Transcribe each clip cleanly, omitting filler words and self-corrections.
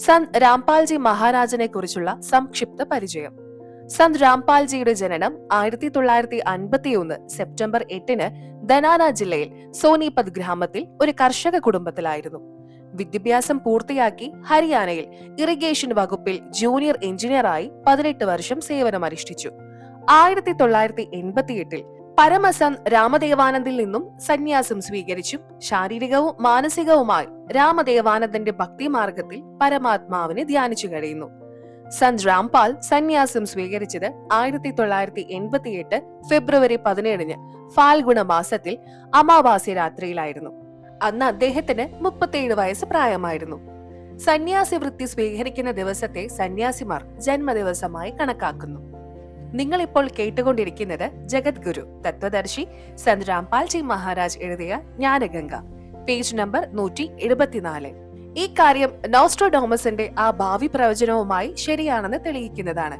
സന്ത് രാംപാൽജി മഹാരാജനെ കുറിച്ചുള്ള സംക്ഷിപ്ത പരിചയം. സന്ത് രാംപാൽജിയുടെ ജനനം 1951 സെപ്റ്റംബർ 8 ധനാന ജില്ലയിൽ സോനിപത് ഗ്രാമത്തിൽ ഒരു കർഷക കുടുംബത്തിലായിരുന്നു. വിദ്യാഭ്യാസം പൂർത്തിയാക്കി ഹരിയാനയിൽ ഇറിഗേഷൻ വകുപ്പിൽ ജൂനിയർ എഞ്ചിനീയറായി 18 വർഷം സേവനമനുഷ്ഠിച്ചു. 1988 പരമസന്ത് രാമദേവാനന്ദിൽ നിന്നും സന്യാസം സ്വീകരിച്ചു. ശാരീരികവും മാനസികവുമായി രാമദേവാനന്ദന്റെ ഭക്തിമാർഗത്തിൽ പരമാത്മാവിനെ ധ്യാനിച്ചു കഴിയുന്നു. സന്ത് രാംപാൽ സന്യാസം സ്വീകരിച്ചത് 1988 ഫെബ്രുവരി 17 ഫാൽഗുണ മാസത്തിൽ അമാവാസ്യ രാത്രിയിലായിരുന്നു. അന്ന് അദ്ദേഹത്തിന് 37 വയസ്സ് പ്രായമായിരുന്നു. സന്യാസി വൃത്തി സ്വീകരിക്കുന്ന ദിവസത്തെ സന്യാസിമാർ ജന്മദിവസമായി കണക്കാക്കുന്നു. നിങ്ങൾ ഇപ്പോൾ കേട്ടുകൊണ്ടിരിക്കുന്നത് ജഗദ്ഗുരു തത്വദർശി സന്ത് രാംപാൽജി മഹാരാജ് എഴുതിയ ജ്ഞാനഗംഗ, പേജ് നമ്പർ 174. ഈ കാര്യം നോസ്ട്രഡാമസിന്റെ ആ ഭാവി പ്രവചനവുമായി ശരിയാണെന്ന് തെളിയിക്കുന്നതാണ്.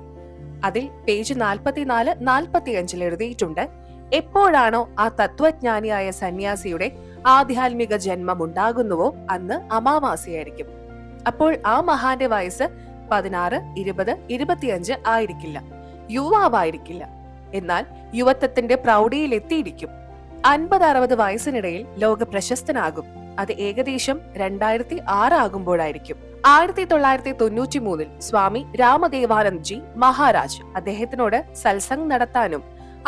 അതിൽ പേജ് 44-45 എഴുതിയിട്ടുണ്ട്: എപ്പോഴാണോ ആ തത്വജ്ഞാനിയായ സന്യാസിയുടെ ആധ്യാത്മിക ജന്മം ഉണ്ടാകുന്നുവോ അന്ന് അമാവാസ്യയായിരിക്കും. അപ്പോൾ ആ മഹാന്റെ വയസ്സ് 16, 20, 25 ആയിരിക്കില്ല, യുവാവായിരിക്കില്ല. എന്നാൽ യുവത്വത്തിന്റെ പ്രൗഢിയിൽ എത്തിയിരിക്കും. 50-60 വയസ്സിനിടയിൽ ലോക പ്രശസ്തനാകും. അത് ഏകദേശം 2006 ആകുമ്പോഴായിരിക്കും. 1993 സ്വാമി രാമദേവാനന്ദ് ജി മഹാരാജ് അദ്ദേഹത്തിനോട് സത്സംഗ് നടത്താനും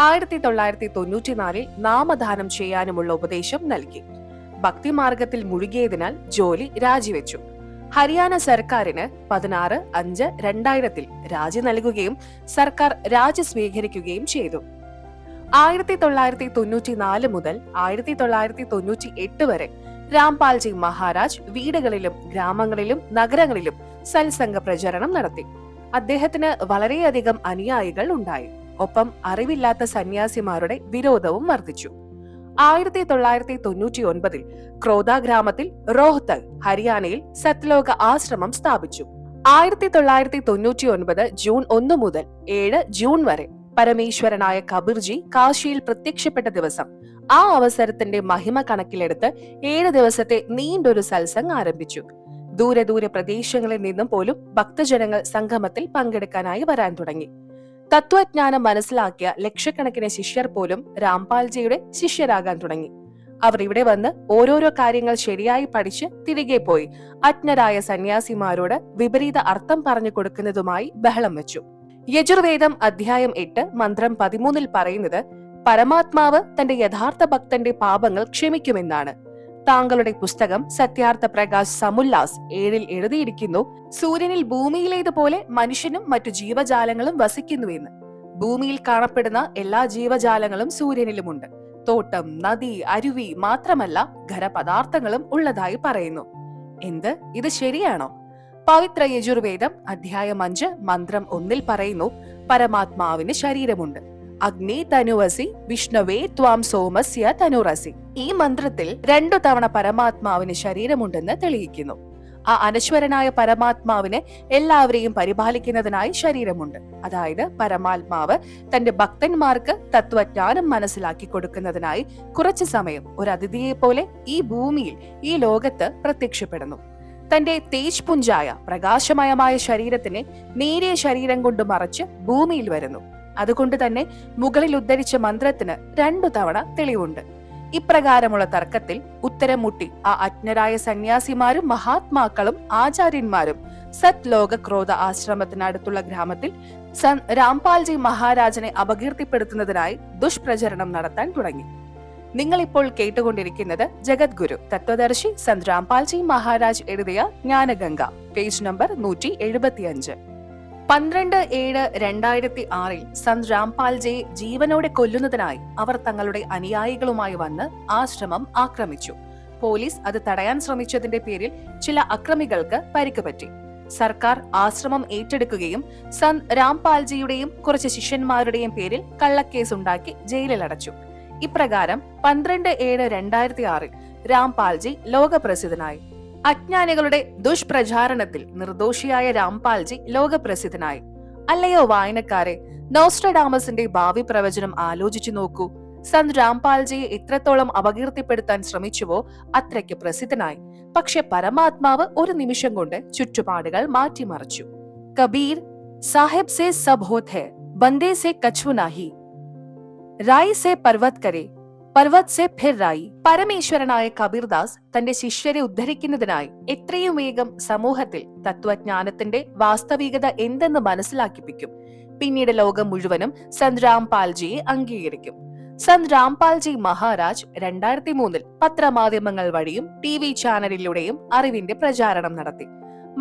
1994 നാമദാനം ചെയ്യാനുമുള്ള ഉപദേശം നൽകി. ഭക്തിമാർഗത്തിൽ മുഴുകിയതിനാൽ ജോലി രാജിവെച്ചു. ഹരിയാന സർക്കാരിന് 16/5/2000 രാജി നൽകുകയും സർക്കാർ രാജി സ്വീകരിക്കുകയും ചെയ്തു. 1994 മുതൽ 1998 വരെ രാംപാൽജി മഹാരാജ് വീടുകളിലും ഗ്രാമങ്ങളിലും നഗരങ്ങളിലും സത്സംഗ പ്രചരണം നടത്തി. അദ്ദേഹത്തിന് വളരെയധികം അനുയായികൾ ഉണ്ടായി. ഒപ്പം അറിവില്ലാത്ത സന്യാസിമാരുടെ വിരോധവും വർദ്ധിച്ചു. 1999 ക്രോദ ഗ്രാമത്തിൽ റോഹ്തക് ഹരിയാനയിൽ സത്ലോക ആശ്രമം സ്ഥാപിച്ചു. 1999 ജൂൺ 1 മുതൽ 7 ജൂൺ വരെ പരമേശ്വരനായ കബീർജി കാശിയിൽ പ്രത്യക്ഷപ്പെട്ട ദിവസം. ആ അവസരത്തിന്റെ മഹിമ കണക്കിലെടുത്ത് 7 ദിവസത്തെ നീണ്ടൊരു സത്സംഗ് ആരംഭിച്ചു. ദൂരെ ദൂരെ പ്രദേശങ്ങളിൽ നിന്നും പോലും ഭക്തജനങ്ങൾ സംഗമത്തിൽ പങ്കെടുക്കാനായി വരാൻ തുടങ്ങി. തത്വജ്ഞാനം മനസ്സിലാക്കിയ ലക്ഷക്കണക്കിന് ശിഷ്യർ പോലും രാംപാൽജിയുടെ ശിഷ്യരാകാൻ തുടങ്ങി. അവർ ഇവിടെ വന്ന് ഓരോരോ കാര്യങ്ങൾ ശരിയായി പഠിച്ച് തിരികെ പോയി അജ്ഞരായ സന്യാസിമാരോട് വിപരീത അർത്ഥം പറഞ്ഞു കൊടുക്കുന്നതുമായി ബഹളം വെച്ചു. യജുർവേദം അധ്യായം 8 മന്ത്രം 13 പറയുന്നത് പരമാത്മാവ് തന്റെ യഥാർത്ഥ ഭക്തന്റെ പാപങ്ങൾ ക്ഷമിക്കുമെന്നാണ്. താങ്കളുടെ പുസ്തകം സത്യാർത്ഥ പ്രകാശ് സമുല്ലാസ് 7 എഴുതിയിരിക്കുന്നു: സൂര്യനിൽ ഭൂമിയിലേതുപോലെ മനുഷ്യനും മറ്റു ജീവജാലങ്ങളും വസിക്കുന്നുവെന്ന്. ഭൂമിയിൽ കാണപ്പെടുന്ന എല്ലാ ജീവജാലങ്ങളും സൂര്യനിലുമുണ്ട്. തോട്ടം, നദി, അരുവി മാത്രമല്ല ഖരപദാർത്ഥങ്ങളും ഉള്ളതായി പറയുന്നു. എന്ത് ഇത് ശരിയാണോ? പവിത്ര യജുർവേദം അധ്യായം 5 മന്ത്രം 1 പറയുന്നു: പരമാത്മാവിന് ശരീരമുണ്ട്. അഗ്നി തനുവസി വിഷ്ണവേ ത്വാം സോമസ്യ തനുരസി. ഈ മന്ത്രത്തിൽ 2 തവണ പരമാത്മാവിന് ശരീരമുണ്ടെന്ന് തെളിയിക്കുന്നു. ആ അനശ്വരനായ പരമാത്മാവിന് എല്ലാവരെയും പരിപാലിക്കുന്നതിനായി ശരീരമുണ്ട്. അതായത് പരമാത്മാവ് തന്റെ ഭക്തന്മാർക്ക് തത്വജ്ഞാനം മനസ്സിലാക്കി കൊടുക്കുന്നതിനായി കുറച്ചു സമയം ഒരു അതിഥിയെ പോലെ ഈ ഭൂമിയിൽ, ഈ ലോകത്ത് പ്രത്യക്ഷപ്പെടുന്നു. തന്റെ തേജ് പുഞ്ചായ പ്രകാശമയമായ ശരീരത്തിനെ നേരിയ ശരീരം കൊണ്ട് മറച്ച് ഭൂമിയിൽ വരുന്നു. അതുകൊണ്ട് തന്നെ മുകളിൽ ഉദ്ധരിച്ച മന്ത്രത്തിന് 2 തവണ തെളിവുണ്ട്. ഇപ്രകാരമുള്ള തർക്കത്തിൽ ഉത്തരം മുട്ടി ആ അജ്ഞരായ സന്യാസിമാരും മഹാത്മാക്കളും ആചാര്യന്മാരും സത്ലോക ക്രോധ ആശ്രമത്തിനടുത്തുള്ള ഗ്രാമത്തിൽ സന്ത് രാംപാൽജി മഹാരാജനെ അപകീർത്തിപ്പെടുത്തുന്നതിനായി ദുഷ്പ്രചരണം നടത്താൻ തുടങ്ങി. നിങ്ങൾ ഇപ്പോൾ കേട്ടുകൊണ്ടിരിക്കുന്നത് ജഗദ്ഗുരു തത്വദർശി സന്ത് രാംപാൽജി മഹാരാജ് എഴുതിയ ജ്ഞാനഗംഗ, പേജ് നമ്പർ 175. 12/7/2006 സന്ത് രാംപാൽജിയെ ജീവനോടെ കൊല്ലുന്നതിനായി അവർ തങ്ങളുടെ അനുയായികളുമായി വന്ന് ആശ്രമം ആക്രമിച്ചു. പോലീസ് അത് തടയാൻ ശ്രമിച്ചതിന്റെ പേരിൽ ചില അക്രമികൾക്ക് പരിക്ക് പറ്റി. സർക്കാർ ആശ്രമം ഏറ്റെടുക്കുകയും സന്ത് രാംപാൽജിയുടെയും കുറച്ച് ശിഷ്യന്മാരുടെയും പേരിൽ കള്ളക്കേസ് ഉണ്ടാക്കി ജയിലിലടച്ചു. ഇപ്രകാരം 12/7/2006 രാംപാൽജി ലോകപ്രസിദ്ധനായി. അജ്ഞാനികളുടെ ദുഷ്പ്രചാരണത്തിൽ നിർദോഷിയായ രാംപാൽജി ലോകപ്രസിദ്ധനായി. അല്ലയോ വായനക്കാരെ, നോസ്ട്രഡാമസിന്റെ ഭാവി പ്രവചനം ആലോചിച്ചു നോക്കൂ. സന്ത് രാംപാൽജിയെ എത്രത്തോളം അപകീർത്തിപ്പെടുത്താൻ ശ്രമിച്ചുവോ അത്രയ്ക്ക് പ്രസിദ്ധനായി. പക്ഷെ പരമാത്മാവ് ഒരു നിമിഷം കൊണ്ട് ചുറ്റുപാടുകൾ മാറ്റിമറിച്ചു. കബീർ സാഹിബ് സെ സബ് ഹോത് ഹൈ, ബന്ദേ സെ കछु നാഹി, റായി സെ പർവത് കരെ, പർവത് സെ ഫിർ റായി. പരമേശ്വരനായ കബീർദാസ് തന്റെ ശിഷ്യരെ ഉദ്ധരിക്കുന്നതിനായി എത്രയും വേഗം സമൂഹത്തിൽ തത്വജ്ഞാനത്തിന്റെ വാസ്തവികത എന്തെന്ന് മനസ്സിലാക്കിപ്പിക്കും. പിന്നീട് ലോകം മുഴുവനും സന്ത് രാംപാൽജിയെ അംഗീകരിക്കും. സന്ത് രാംപാൽജി മഹാരാജ് 2003 പത്രമാധ്യമങ്ങൾ വഴിയും TV ചാനലിലൂടെയും അറിവിന്റെ പ്രചാരണം നടത്തി.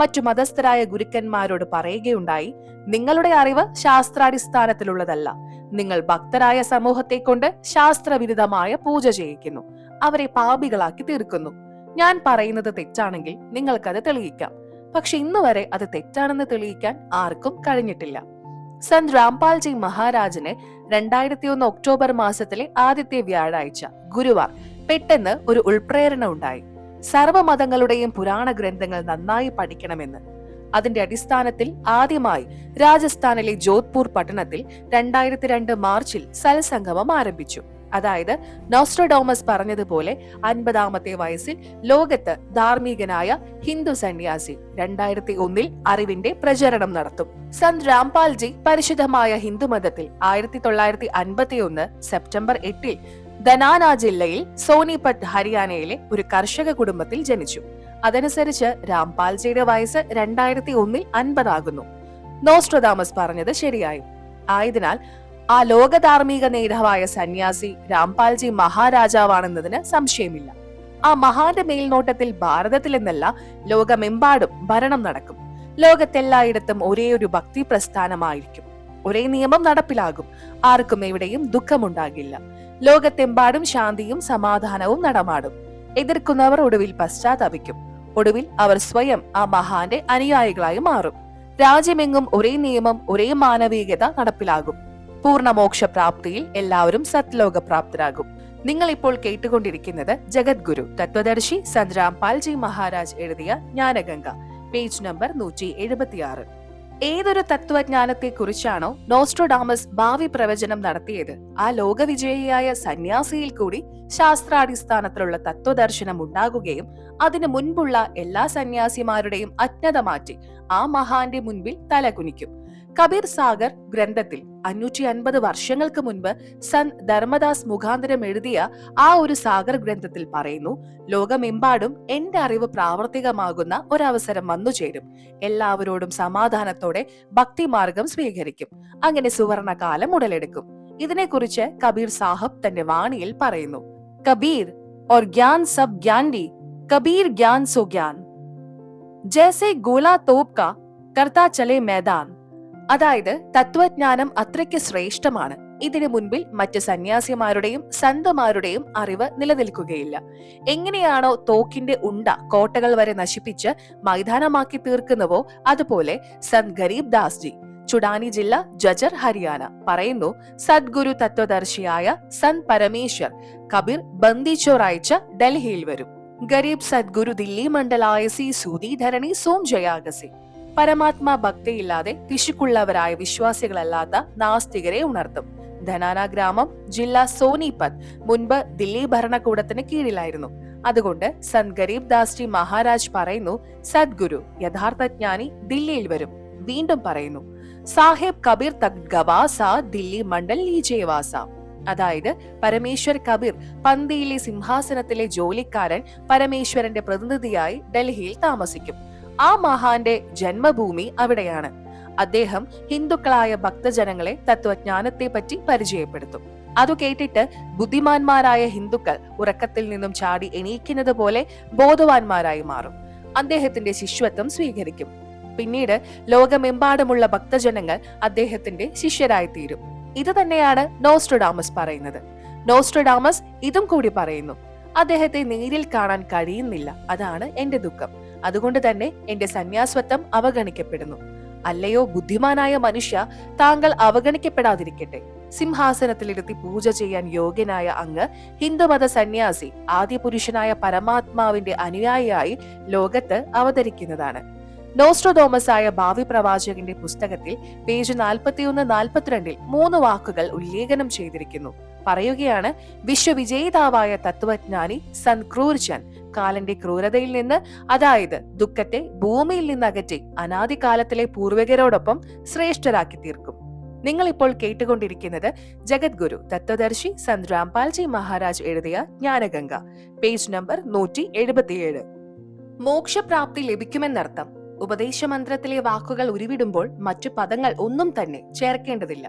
മറ്റു മതസ്ഥരായ ഗുരുക്കന്മാരോട് പറയുകയുണ്ടായി, നിങ്ങളുടെ അറിവ് ശാസ്ത്രാടിസ്ഥാനത്തിലുള്ളതല്ല. നിങ്ങൾ ഭക്തരായ സമൂഹത്തെ കൊണ്ട് ശാസ്ത്രവിരുദ്ധമായ പൂജ ചെയ്യിക്കുന്നു, അവരെ പാപികളാക്കി തീർക്കുന്നു. ഞാൻ പറയുന്നത് തെറ്റാണെങ്കിൽ നിങ്ങൾക്കത് തെളിയിക്കാം. പക്ഷെ ഇന്നുവരെ അത് തെറ്റാണെന്ന് തെളിയിക്കാൻ ആർക്കും കഴിഞ്ഞിട്ടില്ല. സന്ത് രാംപാൽജി മഹാരാജിന് 2001 ഒക്ടോബർ മാസത്തിലെ ആദ്യത്തെ വ്യാഴാഴ്ച ഗുരുവാർ പെട്ടെന്ന് ഒരു ഉൾപ്രേരണ ഉണ്ടായി. സർവ്വമതങ്ങളുടെയും പുരാണ ഗ്രന്ഥങ്ങൾ നന്നായി പഠിക്കണമെന്ന്. അതിന്റെ അടിസ്ഥാനത്തിൽ ആദ്യമായി രാജസ്ഥാനിലെ ജോധ്പൂർ പട്ടണത്തിൽ 2002 മാർച്ചിൽ സത്സംഗമം ആരംഭിച്ചു. അതായത് നോസ്ട്രഡാമസ് പറഞ്ഞതുപോലെ 50ാമത്തെ വയസ്സിൽ ലോകത്ത് ധാർമ്മികനായ ഹിന്ദു സന്യാസി 2001 അറിവിന്റെ പ്രചരണം നടത്തും. സന്ത് രാംപാൽജി പരിശുദ്ധമായ ഹിന്ദുമതത്തിൽ 1951 സെപ്റ്റംബർ 8 ധനാന ജില്ലയിൽ സോനിപട്ട് ഹരിയാനയിലെ ഒരു കർഷക കുടുംബത്തിൽ ജനിച്ചു. അതനുസരിച്ച് രാംപാൽജിയുടെ വയസ്സ് 2001 50 ആകുന്നു. നോസ്ട്രഡാമസ് പറഞ്ഞത് ശരിയായി. ആയതിനാൽ ആ ലോകധാർമ്മിക നേതാവായ സന്യാസി രാംപാൽജി മഹാരാജാവാണെന്നതിന് സംശയമില്ല. ആ മഹാന്റെ മേൽനോട്ടത്തിൽ ഭാരതത്തിൽ എന്നല്ല ലോകമെമ്പാടും ഭരണം നടക്കും. ലോകത്തെല്ലായിടത്തും ഒരേ ഒരു ഭക്തി പ്രസ്ഥാനമായിരിക്കും. ഒരേ നിയമം നടപ്പിലാകും. ആർക്കും എവിടെയും ദുഃഖമുണ്ടാകില്ല. ലോകത്തെമ്പാടും ശാന്തിയും സമാധാനവും നടമാടും. എതിർക്കുന്നവർ ഒടുവിൽ പശ്ചാത്തപിക്കും. ഒടുവിൽ അവർ സ്വയം ആ മഹാന്റെ അനുയായികളായി മാറും. രാജ്യമെങ്ങും ഒരേ നിയമം, ഒരേ മാനവികത നടപ്പിലാകും. പൂർണ്ണമോക്ഷപ്രാപ്തിയിൽ എല്ലാവരും സത്ലോകപ്രാപ്തരാകും. നിങ്ങൾ ഇപ്പോൾ കേട്ടുകൊണ്ടിരിക്കുന്നത് ജഗദ്ഗുരു തത്വദർശി സന്ത് രാംപാൽജി മഹാരാജ് എഴുതിയ ജ്ഞാനഗംഗ, പേജ് നമ്പർ 176. ഏതൊരു തത്വജ്ഞാനത്തെ കുറിച്ചാണോ നോസ്ട്രഡാമസ് ഭാവി പ്രവചനം നടത്തിയത്, ആ ലോകവിജയിയായ സന്യാസിയിൽ കൂടി ശാസ്ത്രാടിസ്ഥാനത്തിലുള്ള തത്വദർശനം ഉണ്ടാകുകയും അതിനു മുൻപുള്ള എല്ലാ സന്യാസിമാരുടെയും അജ്ഞത മാറ്റി ആ മഹാന്റെ മുൻപിൽ തലകുനിക്കും. കബീർ സാഗർ ഗ്രന്ഥത്തിൽ 550 വർഷങ്ങൾക്ക് മുൻപ് സന്ത് ധർമ്മദാസ് മുഖാന്തരം എഴുതിയ ആ ഒരു സാഗർ ഗ്രന്ഥത്തിൽ പറയുന്നു, ലോകമെമ്പാടും എന്റെ അറിവ് പ്രാവർത്തികമാകുന്ന ഒരവസരം വന്നുചേരും. എല്ലാവരോടും സമാധാനത്തോടെ ഭക്തിമാർഗം സ്വീകരിക്കും. അങ്ങനെ സുവർണകാലം ഉടലെടുക്കും. ഇതിനെക്കുറിച്ച് കബീർ സാഹബ് തന്റെ വാണിയിൽ പറയുന്നു, കബീർ और ज्ञान सब ज्ञान दी, कबीर ज्ञान सो ज्ञान, जैसे गोला तोप का करता चले मैदान. അതായത് തത്വജ്ഞാനം അത്രയ്ക്ക് ശ്രേഷ്ഠമാണ്. ഇതിനു മുൻപിൽ മറ്റ് സന്യാസിമാരുടെയും സന്തമാരുടെയും അറിവ് നിലനിൽക്കുകയില്ല. എങ്ങനെയാണോ തോക്കിന്റെ ഉണ്ട കോട്ടകൾ വരെ നശിപ്പിച്ച് മൈതാനമാക്കി തീർക്കുന്നുവോ, അതുപോലെ സന്ത് ഗരീബ് ദാസ് ജി, ചുഡാനി ജില്ല, ജജർ, ഹരിയാന പറയുന്നു, സദ്ഗുരു തത്വദർശിയായ സന്ത് പരമേശ്വർ കബീർ ബന്ദിച്ചോർ അയച്ച ഡൽഹിയിൽ വരും. ഗരീബ് സദ്ഗുരു ദില്ലി മണ്ഡലായ സി സൂതി ധരണി സോം ജയാഗസി. പരമാത്മാ ഭക്തിയില്ലാതെ പിശുക്കുള്ളവരായ വിശ്വാസികളല്ലാത്ത നാസ്തികരെ ഉണർത്തും. ധനാന ഗ്രാമം, ജില്ല സോനിപത് മുൻപ് ദില്ലി ഭരണകൂടത്തിന് കീഴിലായിരുന്നു. അതുകൊണ്ട് സന്ത് ഗരീബ് ദാസ് ജി മഹാരാജ് പറയുന്നു, സദ്ഗുരു യഥാർത്ഥ ജ്ഞാനി ദില്ലിയിൽ വരും. വീണ്ടും പറയുന്നു, സാഹിബ് കബീർ തക് ഗവാസ ദില്ലി മണ്ഡൽ ലീജേവാസ. അതായത് പരമേശ്വർ കബീർ പന്തിയിലെ സിംഹാസനത്തിലെ ജോലിക്കാരൻ പരമേശ്വരന്റെ പ്രതിനിധിയായി ഡൽഹിയിൽ താമസിക്കും. ആ മഹാന്റെ ജന്മഭൂമി അവിടെയാണ്. അദ്ദേഹം ഹിന്ദുക്കളായ ഭക്തജനങ്ങളെ തത്വജ്ഞാനത്തെ പറ്റി പരിചയപ്പെടുത്തും. അതു കേട്ടിട്ട് ബുദ്ധിമാന്മാരായ ഹിന്ദുക്കൾ ഉറക്കത്തിൽ നിന്നും ചാടി എണീക്കുന്നത് പോലെ ബോധവാന്മാരായി മാറും. അദ്ദേഹത്തിന്റെ ശിഷ്യത്വം സ്വീകരിക്കും. പിന്നീട് ലോകമെമ്പാടുമുള്ള ഭക്തജനങ്ങൾ അദ്ദേഹത്തിന്റെ ശിഷ്യരായിത്തീരും. ഇത് തന്നെയാണ് നോസ്ട്രഡാമസ് പറയുന്നത്. നോസ്ട്രഡാമസ് ഇതും കൂടി പറയുന്നു, അദ്ദേഹത്തെ നേരിൽ കാണാൻ കഴിയുന്നില്ല, അതാണ് എന്റെ ദുഃഖം. അതുകൊണ്ട് തന്നെ എന്റെ സന്യാസത്വം അവഗണിക്കപ്പെടുന്നു. അല്ലയോ ബുദ്ധിമാനായ മനുഷ്യ, താങ്കൾ അവഗണിക്കപ്പെടാതിരിക്കട്ടെ. സിംഹാസനത്തിലിരുത്തി പൂജ ചെയ്യാൻ യോഗ്യനായ അങ്ങ് ഹിന്ദുമത സന്യാസി ആദ്യ പുരുഷനായ പരമാത്മാവിന്റെ അനുയായിയായി ലോകത്ത് അവതരിക്കുന്നതാണ്. നോസ്ട്രഡോമസ് ആയ ഭാവി പ്രവാചകന്റെ പുസ്തകത്തിൽ പേജ് 41-42 3 വാക്കുകൾ ഉല്ലേഖനം ചെയ്തിരിക്കുന്നു. പറയുകയാണ്, വിശ്വവിജയിതാവായ തത്വജ്ഞാനി സന്ത് ക്രൂർചന്ദ് കാലന്റെ ക്രൂരതയിൽ നിന്ന്, അതായത് ദുഃഖത്തെ ഭൂമിയിൽ നിന്ന് അകറ്റി അനാദികാലത്തിലെ പൂർവികരോടൊപ്പം ശ്രേഷ്ഠരാക്കി തീർക്കും. നിങ്ങൾ ഇപ്പോൾ കേട്ടുകൊണ്ടിരിക്കുന്നത് ജഗദ്ഗുരു തത്വദർശി സന്ത് രാംപാൽജി മഹാരാജ് എഴുതിയ ജ്ഞാനഗംഗ, പേജ് നമ്പർ 177. മോക്ഷപ്രാപ്തി ലഭിക്കുമെന്നർത്ഥം. ഉപദേശമന്ത്രത്തിലെ വാക്കുകൾ ഉരുവിടുമ്പോൾ മറ്റു പദങ്ങൾ ഒന്നും തന്നെ ചേർക്കേണ്ടതില്ല.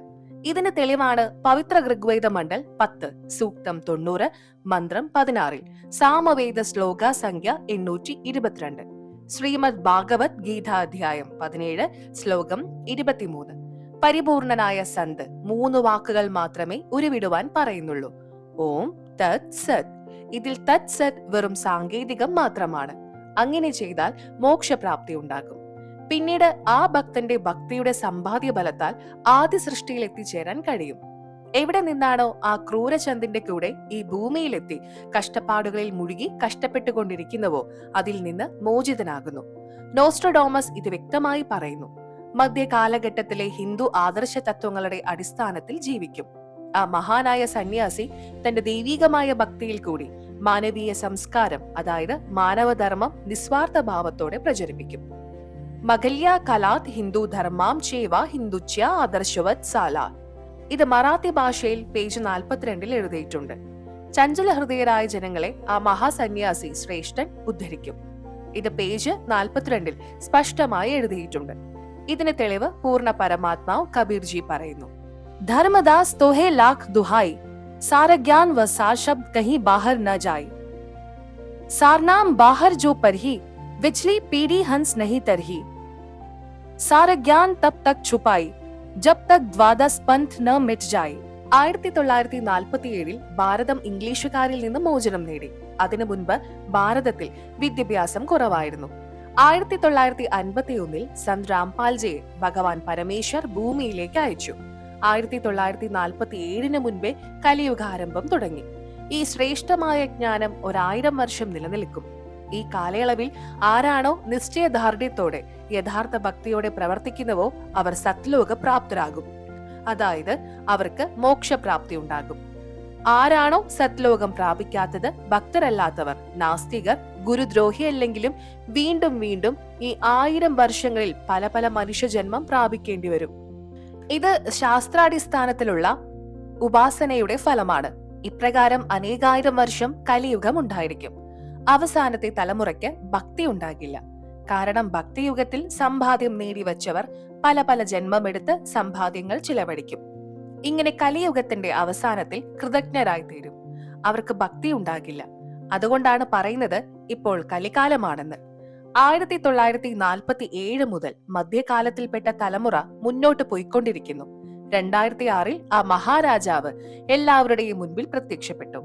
ഇതിന് തെളിവാണ് പവിത്ര ഋഗ്വേദ മണ്ഡൽ 10, സൂക്തം 90, മന്ത്രം 16, സാമവേദ ശ്ലോക സംഖ്യ 822, ശ്രീമദ് ഭാഗവത് ഗീത അധ്യായം 17, ശ്ലോകം 23. പരിപൂർണനായ സന്ത് 3 വാക്കുകൾ മാത്രമേ ഉരുവിടുവാൻ പറയുന്നുള്ളൂ: ഓം തത് സത്. ഇതിൽ തത് സത് വെറും സാങ്കേതികം മാത്രമാണ്. അങ്ങനെ ചെയ്താൽ മോക്ഷപ്രാപ്തി ഉണ്ടാകും. പിന്നീട് ആ ഭക്തന്റെ ഭക്തിയുടെ സമ്പാദ്യ ബലത്താൽ ആദ്യ സൃഷ്ടിയിൽ എത്തിച്ചേരാൻ കഴിയും. എവിടെ നിന്നാണോ ആ ക്രൂരചന്ദിന്റെ കൂടെ ഈ ഭൂമിയിലെത്തി കഷ്ടപ്പാടുകളിൽ മുഴുകി കഷ്ടപ്പെട്ടുകൊണ്ടിരിക്കുന്നുവോ അതിൽ നിന്ന് മോചിതനാകുന്നു. നോസ്ട്രഡോമസ് ഇത് വ്യക്തമായി പറയുന്നു. മധ്യകാലഘട്ടത്തിലെ ഹിന്ദു ആദർശ തത്വങ്ങളുടെ അടിസ്ഥാനത്തിൽ ജീവിക്കും. ആ മഹാനായ സന്യാസി തന്റെ ദൈവികമായ ഭക്തിയിൽ കൂടി മാനവീയ സംസ്കാരം, അതായത് മാനവധർമ്മം നിസ്വാർത്ഥ ഭാവത്തോടെ പ്രചരിപ്പിക്കും. മഗല്യ കലാത് ഹിന്ദു ധർമാം ചേവ ഹിന്ദുച്യ ആദർശവത് സാലാ. ഇത് മറാത്തി ഭാഷയിൽ പേജ് 42 എഴുതിയിട്ടുണ്ട്. ചഞ്ചല ഹൃദയരായ ജനങ്ങളെ ആ മഹാസന്യാസി ശ്രേഷ്ഠൻ ഉദ്ധരിക്കും. ഇത് പേജ് 42 സ്പഷ്ടമായി എഴുതിയിട്ടുണ്ട്. ഇതിന് തെളിവ് പൂർണ്ണ പരമാത്മാവ് കബീർജി പറയുന്നു: ധർമ്മദാസ് തോഹേ ലാഖ് ദുഹായി, सारा ज्ञान व सार शब्द कहीं बाहर न जाए। सारनाम बाहर जो परही, विचली पीढ़ी हंस नहीं तरही। सारा ज्ञान तब तक छुपाई, जब तक द्वादश पंथ न मिट जाए. 1947 ഭാരതം ഇംഗ്ലീഷുകാരിൽ നിന്ന് മോചനം നേടി. അതിനു മുൻപ് ഭാരതത്തിൽ വിദ്യാഭ്യാസം കുറവായിരുന്നു. 1951 സന്ത് രാംപാൽജിയെ ഭഗവാൻ പരമേശ്വർ ഭൂമിയിലേക്ക് അയച്ചു. 1947 മുൻപേ കലിയുഗാരംഭം തുടങ്ങി. ഈ ശ്രേഷ്ഠമായ ജ്ഞാനം 1000 വർഷം നിലനിൽക്കും. ഈ കാലയളവിൽ ആരാണോ നിശ്ചയദാർഢ്യത്തോടെ യഥാർത്ഥ ഭക്തിയോടെ പ്രവർത്തിക്കുന്നുവോ അവർ സത്ലോക പ്രാപ്തരാകും. അതായത് അവർക്ക് മോക്ഷപ്രാപ്തി ഉണ്ടാകും. ആരാണോ സത്ലോകം പ്രാപിക്കാത്തത്, ഭക്തരല്ലാത്തവർ, നാസ്തികർ, ഗുരുദ്രോഹി അല്ലെങ്കിലും വീണ്ടും വീണ്ടും ഈ 1000 വർഷങ്ങളിൽ പല പല മനുഷ്യജന്മം പ്രാപിക്കേണ്ടി വരും. ഇത് ശാസ്ത്രാടിസ്ഥാനത്തിലുള്ള ഉപാസനയുടെ ഫലമാണ്. ഇപ്രകാരം അനേകായിരം വർഷം കലിയുഗം ഉണ്ടായിരിക്കും. അവസാനത്തെ തലമുറയ്ക്ക് ഭക്തി ഉണ്ടാകില്ല. കാരണം ഭക്തിയുഗത്തിൽ സമ്പാദ്യം നേടിവച്ചവർ പല പല ജന്മമെടുത്ത് സമ്പാദ്യങ്ങൾ ചിലവഴിക്കും. ഇങ്ങനെ കലിയുഗത്തിന്റെ അവസാനത്തിൽ കൃതജ്ഞരായി തീരും. അവർക്ക് ഭക്തി ഉണ്ടാകില്ല. അതുകൊണ്ടാണ് പറയുന്നത് ഇപ്പോൾ കലികാലമാണെന്ന്. 1947 മുതൽ മധ്യകാലത്തിൽപ്പെട്ട തലമുറ മുന്നോട്ട് പോയിക്കൊണ്ടിരിക്കുന്നു. 2006 ആ മഹാരാജാവ് എല്ലാവരുടെയും മുൻപിൽ പ്രത്യക്ഷപ്പെട്ടു.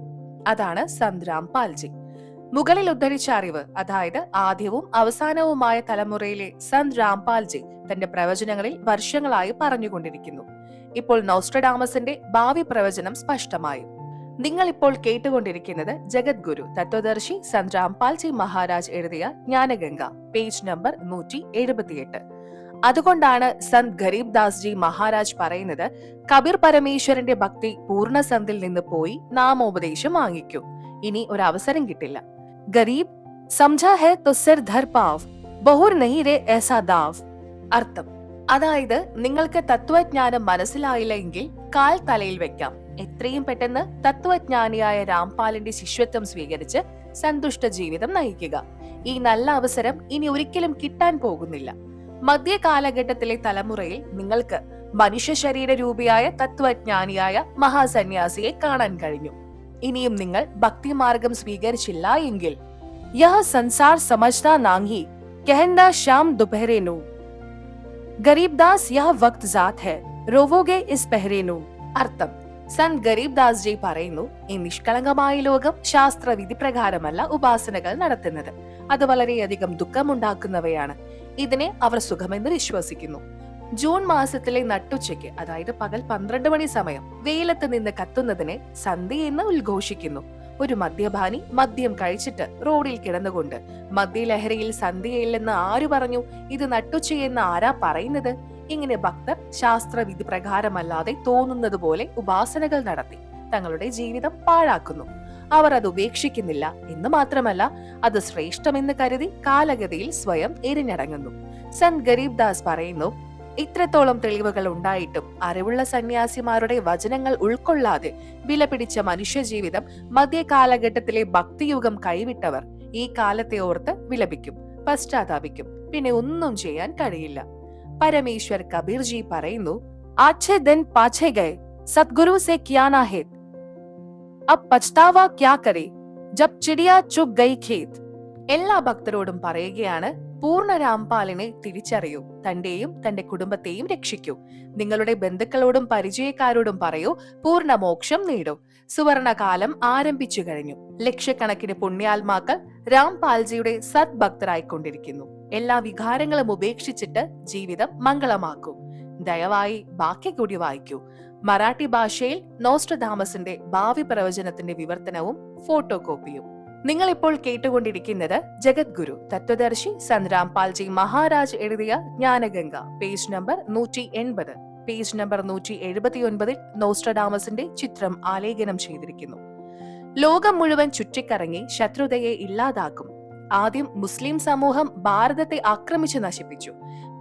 അതാണ് സന്ത് രാംപാൽജി. മുകളിൽ ഉദ്ധരിച്ച അറിവ്, അതായത് ആദ്യവും അവസാനവുമായ തലമുറയിലെ സന്ത് രാംപാൽജി തന്റെ പ്രവചനങ്ങളിൽ വർഷങ്ങളായി പറഞ്ഞുകൊണ്ടിരിക്കുന്നു. ഇപ്പോൾ നോസ്ട്രഡാമസിന്റെ ഭാവി പ്രവചനം സ്പഷ്ടമായി. നിങ്ങൾ ഇപ്പോൾ കേട്ടുകൊണ്ടിരിക്കുന്നത് ജഗദ്ഗുരു തത്വദർശി സന്ത് രാംപാൽജി മഹാരാജ് എഴുതിയ ജ്ഞാനഗംഗ, പേജ് നമ്പർ 178. അതുകൊണ്ടാണ് സന്ത് ഗരീബ് ദാസ് ജി മഹാരാജ് പറയുന്നത്, കബീർ പരമേശ്വരന്റെ ഭക്തി പൂർണ്ണസന്തിൽ നിന്ന് പോയി നാമോപദേശം വാങ്ങിക്കൂ. ഇനി ഒരു അവസരം കിട്ടില്ല. ഗരീബ് സംജാ ഹെ തോ സിർ ധർ പാവ്, ബഹുർ നഹി രേ ഏസാ ദാവ്. അർത്ഥം, അതായത് നിങ്ങൾക്ക് തത്വജ്ഞാനം മനസ്സിലായില്ല എങ്കിൽ കാൽ തലയിൽ വെക്കാം. എത്രയും പെട്ടെന്ന് തത്വജ്ഞാനിയായ രാംപാലിന്റെ ശിഷ്യത്വം സ്വീകരിച്ച് സന്തുഷ്ട ജീവിതം നയിക്കുക. ഈ നല്ല അവസരം ഇനി ഒരിക്കലും കിട്ടാൻ പോകുന്നില്ല. മധ്യകാലഘട്ടത്തിലെ തലമുറയിൽ നിങ്ങൾക്ക് മനുഷ്യ ശരീര രൂപിയായ തത്വജ്ഞാനിയായ മഹാസന്യാസിയെ കാണാൻ കഴിഞ്ഞു. ഇനിയും നിങ്ങൾ ഭക്തിമാർഗം സ്വീകരിച്ചില്ല എങ്കിൽ യഹ് സൻസാർ സമജ്താ നാംഹി കഹൻദാ ശ്യാം ദുപഹരേനു. ഗരീബ് ദാസ് യഹ് വക്ത് ജാത് ഹൈ, റോവോഗെ ഇസ് പെഹരേനു. അർത്ഥം, സന്ത് ഗരീബ് ദാസ് ജി പറയുന്നു, ഈ നിഷ്കളങ്കമായ ലോകം ശാസ്ത്രവിധി പ്രകാരമല്ല ഉപാസനകൾ നടത്തുന്നത്. അത് വളരെയധികം ദുഃഖമുണ്ടാക്കുന്നവയാണ്. ഇതിനെ അവർ സുഖമെന്ന് വിശ്വസിക്കുന്നു. ജൂൺ മാസത്തിലെ നട്ടുച്ചയ്ക്ക്, അതായത് പകൽ 12 മണി സമയം വെയിലത്ത് നിന്ന് കത്തുന്നതിനെ സന്ധ്യ എന്ന് ഉദ്ഘോഷിക്കുന്നു. ഒരു മദ്യപാനി മദ്യം കഴിച്ചിട്ട് റോഡിൽ കിടന്നുകൊണ്ട് മദ്യലഹരിയിൽ സന്ധ്യയില്ലെന്ന് ആരു പറഞ്ഞു? ഇത് നട്ടുച്ചയെന്ന് ആരാ പറയുന്നത്? ഇങ്ങനെ ഭക്തർ ശാസ്ത്രവിധി പ്രകാരമല്ലാതെ തോന്നുന്നത് പോലെ ഉപാസനകൾ നടത്തി തങ്ങളുടെ ജീവിതം പാഴാക്കുന്നു. അവർ അത് ഉപേക്ഷിക്കുന്നില്ല എന്ന് മാത്രമല്ല, അത് ശ്രേഷ്ഠമെന്ന് കരുതി കാലഗതിയിൽ സ്വയം എരിഞ്ഞടങ്ങുന്നു. സന്ത് ഗരീബ് ദാസ് പറയുന്നു, ഇത്രത്തോളം തെളിവുകൾ ഉണ്ടായിട്ടും അറിവുള്ള സന്യാസിമാരുടെ വചനങ്ങൾ ഉൾക്കൊള്ളാതെ വിലപിടിച്ച മനുഷ്യജീവിതം മധ്യകാലഘട്ടത്തിലെ ഭക്തിയുഗം കൈവിട്ടവർ ഈ കാലത്തെ ഓർത്ത് വിലപിക്കും, പശ്ചാത്താപിക്കും. പിന്നെ ഒന്നും ചെയ്യാൻ കഴിയില്ല. പരമേശ്വർ കബീർജി പറയുന്നു, ആഛേ ദിൻ പാഛേ ഗയേ, സദ്ഗുരു സെ ക്യാ നാ ഹേത്, അബ് പച്താവാ ക്യാ കരേ, ജബ് ചിടിയാ ചുഗ് ഗയി ഖേത്. എല്ലാ ഭക്തരോടും പറയുകയാണ്, പൂർണ്ണ രാംപാലിനെ തിരിച്ചറിയൂ, തന്റെയും തന്റെ കുടുംബത്തെയും രക്ഷിക്കൂ. നിങ്ങളുടെ ബന്ധുക്കളോടും പരിചയക്കാരോടും പറയൂ, പൂർണ്ണ മോക്ഷം നേടൂ. സുവർണകാലം ആരംഭിച്ചു കഴിഞ്ഞു. ലക്ഷക്കണക്കിന് പുണ്യാത്മാക്കൾ രാംപാൽജിയുടെ സദ്ഭക്തരായിക്കൊണ്ടിരിക്കുന്നു. എല്ലാ വികാരങ്ങളും ഉപേക്ഷിച്ചിട്ട് ജീവിതം മംഗളമാക്കൂ. ദയവായി ബാക്കി കൂടി വായിക്കൂ. മറാഠി ഭാഷയിൽ നോസ്ട്രദാമസിന്റെ ഭാവി പ്രവചനത്തിന്റെ വിവർത്തനവും ഫോട്ടോ കോപ്പിയും. നിങ്ങൾ ഇപ്പോൾ കേട്ടുകൊണ്ടിരിക്കുന്നത് ജഗദ്ഗുരു തത്വദർശി സന്ത് രാംപാൽജി മഹാരാജ് എഴുതിയ ജ്ഞാനഗംഗ, പേജ് നമ്പർ 180. പേജ് നമ്പർ 179 നോസ്ട്രഡാമസിന്റെ ചിത്രം ആലേഖനം ചെയ്തിരിക്കുന്നു. ലോകം മുഴുവൻ ചുറ്റിക്കറങ്ങി ശത്രുതയെ ഇല്ലാതാക്കും. ആദ്യം മുസ്ലിം സമൂഹം ഭാരതത്തെ ആക്രമിച്ചു നശിപ്പിച്ചു.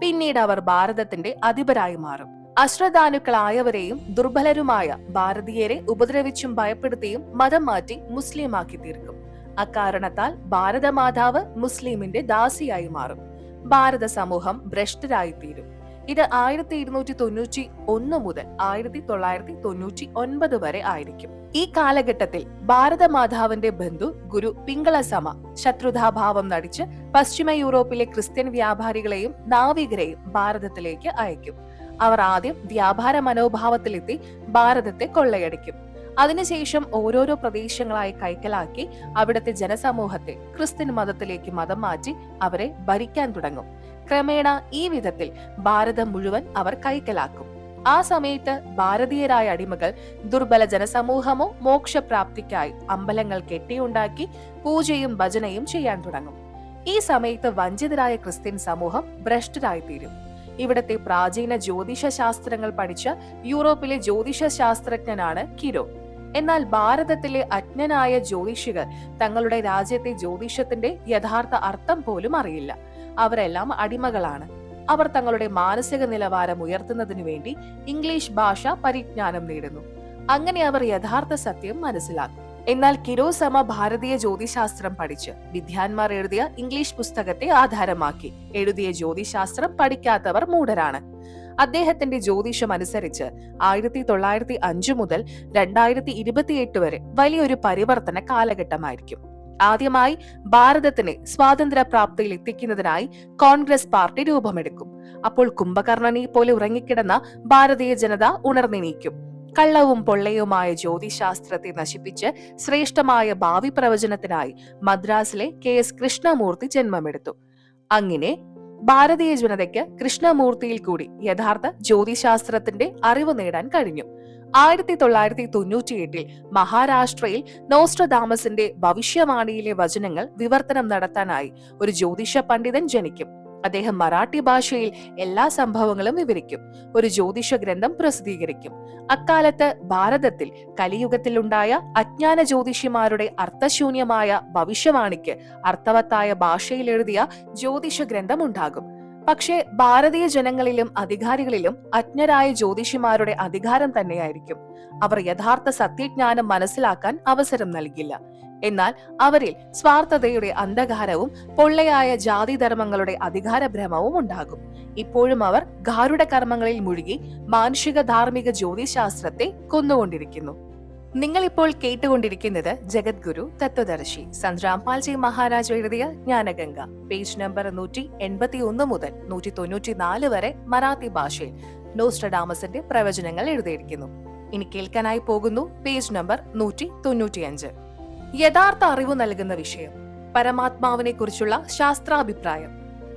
പിന്നീട് അവർ ഭാരതത്തിന്റെ അധിപരായി മാറും. അശ്രദ്ധാനുക്കളായവരെയും ദുർബലരുമായ ഭാരതീയരെ ഉപദ്രവിച്ചും ഭയപ്പെടുത്തിയും മതം മാറ്റി മുസ്ലിമാക്കി തീർക്കും. അക്കാരണത്താൽ ഭാരതമാതാവ് മുസ്ലിമിന്റെ ദാസിയായി മാറും. ഭാരത സമൂഹം ഭ്രഷ്ടരായിത്തീരും. ഇത് 1291 മുതൽ 1999 വരെ ആയിരിക്കും. ഈ കാലഘട്ടത്തിൽ ഭാരതമാതാവിന്റെ ബന്ധു ഗുരു പിങ്കളസമ ശത്രുതാഭാവം നടിച്ച് പശ്ചിമ യൂറോപ്പിലെ ക്രിസ്ത്യൻ വ്യാപാരികളെയും നാവികരെയും ഭാരതത്തിലേക്ക് അയക്കും. അവർ ആദ്യം വ്യാപാര മനോഭാവത്തിലെത്തി ഭാരതത്തെ കൊള്ളയടിക്കും. അതിനുശേഷം ഓരോരോ പ്രദേശങ്ങളായി കൈക്കലാക്കി അവിടുത്തെ ജനസമൂഹത്തെ ക്രിസ്ത്യൻ മതത്തിലേക്ക് മതം മാറ്റി അവരെ ഭരിക്കാൻ തുടങ്ങും. ക്രമേണ ഈ വിധത്തിൽ ഭാരതം മുഴുവൻ അവർ കൈക്കലാക്കും. ആ സമയത്ത് ഭാരതീയരായ അടിമകൾ ദുർബല ജനസമൂഹമോ മോക്ഷപ്രാപ്തിക്കായി അമ്പലങ്ങൾ കെട്ടിയുണ്ടാക്കി പൂജയും ഭജനയും ചെയ്യാൻ തുടങ്ങും. ഈ സമയത്ത് വഞ്ചിതരായ ക്രിസ്ത്യൻ സമൂഹം ഭ്രഷ്ടരായിത്തീരും. ഇവിടത്തെ പ്രാചീന ജ്യോതിഷ ശാസ്ത്രങ്ങൾ പഠിച്ച യൂറോപ്പിലെ ജ്യോതിഷ ശാസ്ത്രജ്ഞനാണ് കിരോ. എന്നാൽ ഭാരതത്തിലെ അജ്ഞനായ ജ്യോതിഷികൾ തങ്ങളുടെ രാജ്യത്തെ ജ്യോതിഷത്തിന്റെ യഥാർത്ഥ അർത്ഥം പോലും അറിയില്ല. അവരെല്ലാം അടിമകളാണ്. അവർ തങ്ങളുടെ മാനസിക നിലവാരം ഉയർത്തുന്നതിനു വേണ്ടി ഇംഗ്ലീഷ് ഭാഷ പരിജ്ഞാനം നേടുന്നു. അങ്ങനെ അവർ യഥാർത്ഥ സത്യം മനസ്സിലാക്കും. എന്നാൽ കിരോസമ ഭാരതീയ ജ്യോതിശാസ്ത്രം പഠിച്ച് വിദ്വാൻമാർ എഴുതിയ ഇംഗ്ലീഷ് പുസ്തകത്തെ ആധാരമാക്കി എഴുതിയ ജ്യോതിശാസ്ത്രം പഠിക്കാത്തവർ മൂഢരാണ്. അദ്ദേഹത്തിന്റെ ജ്യോതിഷം അനുസരിച്ച് 1905 മുതൽ 2028 വരെ വലിയൊരു പരിവർത്തന കാലഘട്ടമായിരിക്കും. ആദ്യമായി ഭാരതത്തിനെ സ്വാതന്ത്ര്യ പ്രാപ്തിയിൽ എത്തിക്കുന്നതിനായി കോൺഗ്രസ് പാർട്ടി രൂപമെടുക്കും. അപ്പോൾ കുംഭകർണനെ പോലെ ഉറങ്ങിക്കിടന്ന ഭാരതീയ ജനത ഉണർന്നെണീക്കും. കള്ളവും പൊള്ളയുമായ ജ്യോതിശാസ്ത്രത്തെ നശിപ്പിച്ച് ശ്രേഷ്ഠമായ ഭാവി പ്രവചനത്തിനായി മദ്രാസിലെ KS കൃഷ്ണമൂർത്തി ജന്മമെടുത്തു. അങ്ങനെ ഭാരതീയ ജനതയ്ക്ക് കൃഷ്ണമൂർത്തിയിൽ കൂടി യഥാർത്ഥ ജ്യോതിശാസ്ത്രത്തിന്റെ അറിവ് നേടാൻ കഴിഞ്ഞു. 1998 മഹാരാഷ്ട്രയിൽ നോസ്ട്രദാമസിന്റെ ഭവിഷ്യവാണിയിലെ വചനങ്ങൾ വിവർത്തനം നടത്താനായി ഒരു ജ്യോതിഷ പണ്ഡിതൻ ജനിക്കും. അദ്ദേഹം മറാഠി ഭാഷയിൽ എല്ലാ സംഭവങ്ങളും വിവരിക്കും. ഒരു ജ്യോതിഷ ഗ്രന്ഥം പ്രസിദ്ധീകരിക്കും. അക്കാലത്ത് ഭാരതത്തിൽ കലിയുഗത്തിലുണ്ടായ അജ്ഞാന ജ്യോതിഷിമാരുടെ അർത്ഥശൂന്യമായ ഭവിഷ്യവാണിക്ക് അർത്ഥവത്തായ ഭാഷയിൽ എഴുതിയ ജ്യോതിഷ ഗ്രന്ഥം ഉണ്ടാകും. പക്ഷേ ഭാരതീയ ജനങ്ങളിലും അധികാരികളിലും അജ്ഞരായ ജ്യോതിഷിമാരുടെ അധികാരം തന്നെയായിരിക്കും. അവർ യഥാർത്ഥ സത്യജ്ഞാനം മനസ്സിലാക്കാൻ അവസരം നൽകില്ല. എന്നാൽ അവരിൽ സ്വാർത്ഥതയുടെ അന്ധകാരവും പൊള്ളയായ ജാതിധർമ്മങ്ങളുടെ അധികാരഭ്രമവും ഉണ്ടാകും. ഇപ്പോഴും അവർ ഗാരുഡ കർമ്മങ്ങളിൽ മുഴുകി മാനുഷിക ധാർമ്മിക ജ്യോതിശാസ്ത്രത്തെ കൊന്നുകൊണ്ടിരിക്കുന്നു. നിങ്ങൾ ഇപ്പോൾ കേട്ടുകൊണ്ടിരിക്കുന്നത് ജഗദ്ഗുരു തത്വദർശി സന്ത് രാംപാൽജി മഹാരാജ് എഴുതിയ ജ്ഞാനഗംഗ, പേജ് നമ്പർ 181 മുതൽ 194 വരെ മറാത്തി ഭാഷയിൽ നോസ്ട്രഡാമസിന്റെ പ്രവചനങ്ങൾ എഴുതിയിരിക്കുന്നു. ഇനി കേൾക്കാനായി പോകുന്നു പേജ് നമ്പർ 195. യഥാർത്ഥ അറിവ് നൽകുന്ന വിഷയം, പരമാത്മാവിനെ കുറിച്ചുള്ള ശാസ്ത്രാഭിപ്രായം.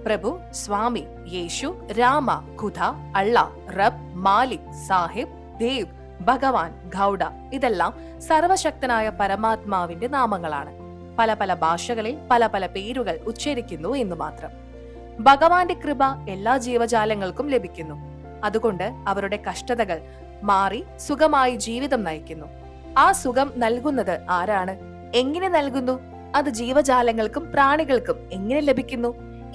പ്രഭു, സ്വാമി, യേശു, രാമ, ഖുദ, അള്ളാ, റബ്, മാലിക്, സാഹിബ്, ദേവ്, ഭഗവാൻ, ഗൗഡ ഇതെല്ലാം സർവശക്തനായ പരമാത്മാവിന്റെ നാമങ്ങളാണ്. പല പല ഭാഷകളിൽ പല പല പേരുകൾ ഉച്ചരിക്കുന്നു എന്ന് മാത്രം. ഭഗവാന്റെ കൃപ എല്ലാ ജീവജാലങ്ങൾക്കും ലഭിക്കുന്നു. അതുകൊണ്ട് അവരുടെ കഷ്ടതകൾ മാറി സുഖമായി ജീവിതം നയിക്കുന്നു. ആ സുഖം നൽകുന്നത് ആരാണ്? എങ്ങനെ നൽകുന്നു? അത് ജീവജാലങ്ങൾക്കും പ്രാണികൾക്കും എങ്ങനെ ലഭിക്കുന്നു?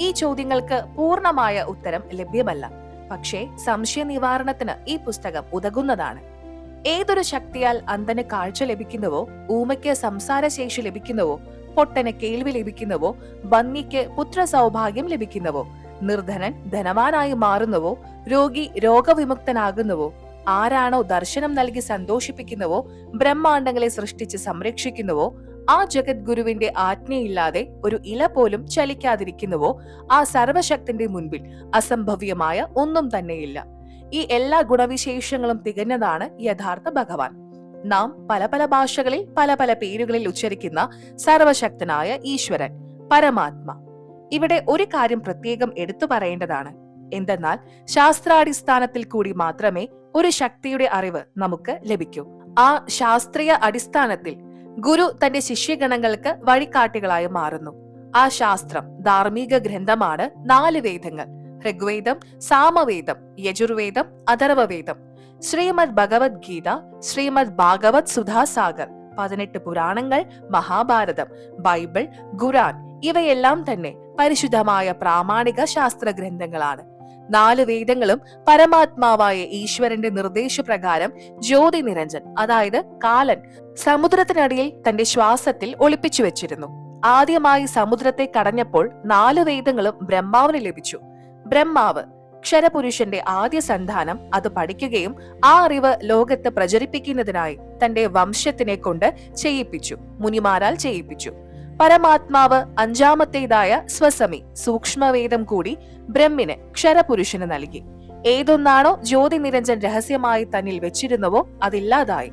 ഈ ചോദ്യങ്ങൾക്ക് പൂർണ്ണമായ ഉത്തരം ലഭ്യമല്ല. പക്ഷേ സംശയ നിവാരണത്തിന് ഈ പുസ്തകം ഉതകുന്നതാണ്. ഏതൊരു ശക്തിയാൽ അന്ധന് കാഴ്ച ലഭിക്കുന്നുവോ, ഊമയ്ക്ക് സംസാരശേഷി ലഭിക്കുന്നുവോ, പൊട്ടന് കേൾവി ലഭിക്കുന്നുവോ, ബന്ധിക്ക് പുത്ര സൗഭാഗ്യം ലഭിക്കുന്നുവോ, നിർധനൻ ധനവാനായി മാറുന്നുവോ, രോഗി രോഗവിമുക്തനാകുന്നുവോ, ആരാണോ ദർശനം നൽകി സന്തോഷിപ്പിക്കുന്നുവോ, ബ്രഹ്മാണ്ടങ്ങളെ സൃഷ്ടിച്ച് സംരക്ഷിക്കുന്നുവോ, ആ ജഗദ്ഗുരുവിന്റെ ആജ്ഞയില്ലാതെ ഒരു ഇല പോലും ചലിക്കാതിരിക്കുന്നുവോ, ആ സർവശക്തിന്റെ മുൻപിൽ അസംഭവ്യമായ ഒന്നും തന്നെയില്ല. ഈ എല്ലാ ഗുണവിശേഷങ്ങളും തികഞ്ഞതാണ് യഥാർത്ഥ ഭഗവാൻ. നാം പല പല ഭാഷകളിൽ പല പല പേരുകളിൽ ഉച്ചരിക്കുന്ന സർവശക്തനായ ഈശ്വരൻ, പരമാത്മ. ഇവിടെ ഒരു കാര്യം പ്രത്യേകം എടുത്തു പറയേണ്ടതാണ്. എന്തെന്നാൽ ശാസ്ത്രാടിസ്ഥാനത്തിൽ കൂടി മാത്രമേ ഒരു ശക്തിയുടെ അറിവ് നമുക്ക് ലഭിക്കൂ. ആ ശാസ്ത്രീയ അടിസ്ഥാനത്തിൽ ഗുരു തന്റെ ശിഷ്യഗണങ്ങൾക്ക് വഴികാട്ടികളായി മാറുന്നു. ആ ശാസ്ത്രം ധാർമ്മിക ഗ്രന്ഥമാണ് 4 വേദങ്ങൾ: ഋഗ്വേദം, സാമവേദം, യജുർവേദം, അഥർവവേദം, ശ്രീമദ് ഭഗവത്ഗീത, ശ്രീമദ് ഭാഗവത് സുധാസാഗർ, 18 പുരാണങ്ങൾ, മഹാഭാരതം, ബൈബിൾ, ഖുറാൻ ഇവയെല്ലാം തന്നെ പരിശുദ്ധമായ പ്രാമാണിക ശാസ്ത്ര ഗ്രന്ഥങ്ങളാണ്. 4 വേദങ്ങളും പരമാത്മാവായ ഈശ്വരന്റെ നിർദ്ദേശപ്രകാരം ജ്യോതി നിരഞ്ജൻ, അതായത് കാലൻ, സമുദ്രത്തിനടിയിൽ തന്റെ ശ്വാസത്തിൽ ഒളിപ്പിച്ചു വെച്ചിരുന്നു. ആദ്യമായി സമുദ്രത്തെ കടഞ്ഞപ്പോൾ 4 വേദങ്ങളും ബ്രഹ്മാവിന് ലഭിച്ചു. ബ്രഹ്മാവ്, ക്ഷരപുരുഷന്റെ ആദ്യ സന്താനം, അത് പഠിക്കുകയും ആ അറിവ് ലോകത്ത് പ്രചരിപ്പിക്കുന്നതിനായി തന്റെ വംശത്തിനെ കൊണ്ട് ചെയ്യിപ്പിച്ചു, മുനിമാരാൽ ചെയ്യിപ്പിച്ചു. പരമാത്മാവ് 5ാമത്തേതായ സ്വസമി, സൂക്ഷ്മവേദം കൂടി ബ്രഹ്മിന്, ക്ഷരപുരുഷന് നൽകി. ഏതൊന്നാണോ ജ്യോതി നിരഞ്ജൻ രഹസ്യമായി തന്നിൽ വെച്ചിരുന്നുവോ അതില്ലാതായി.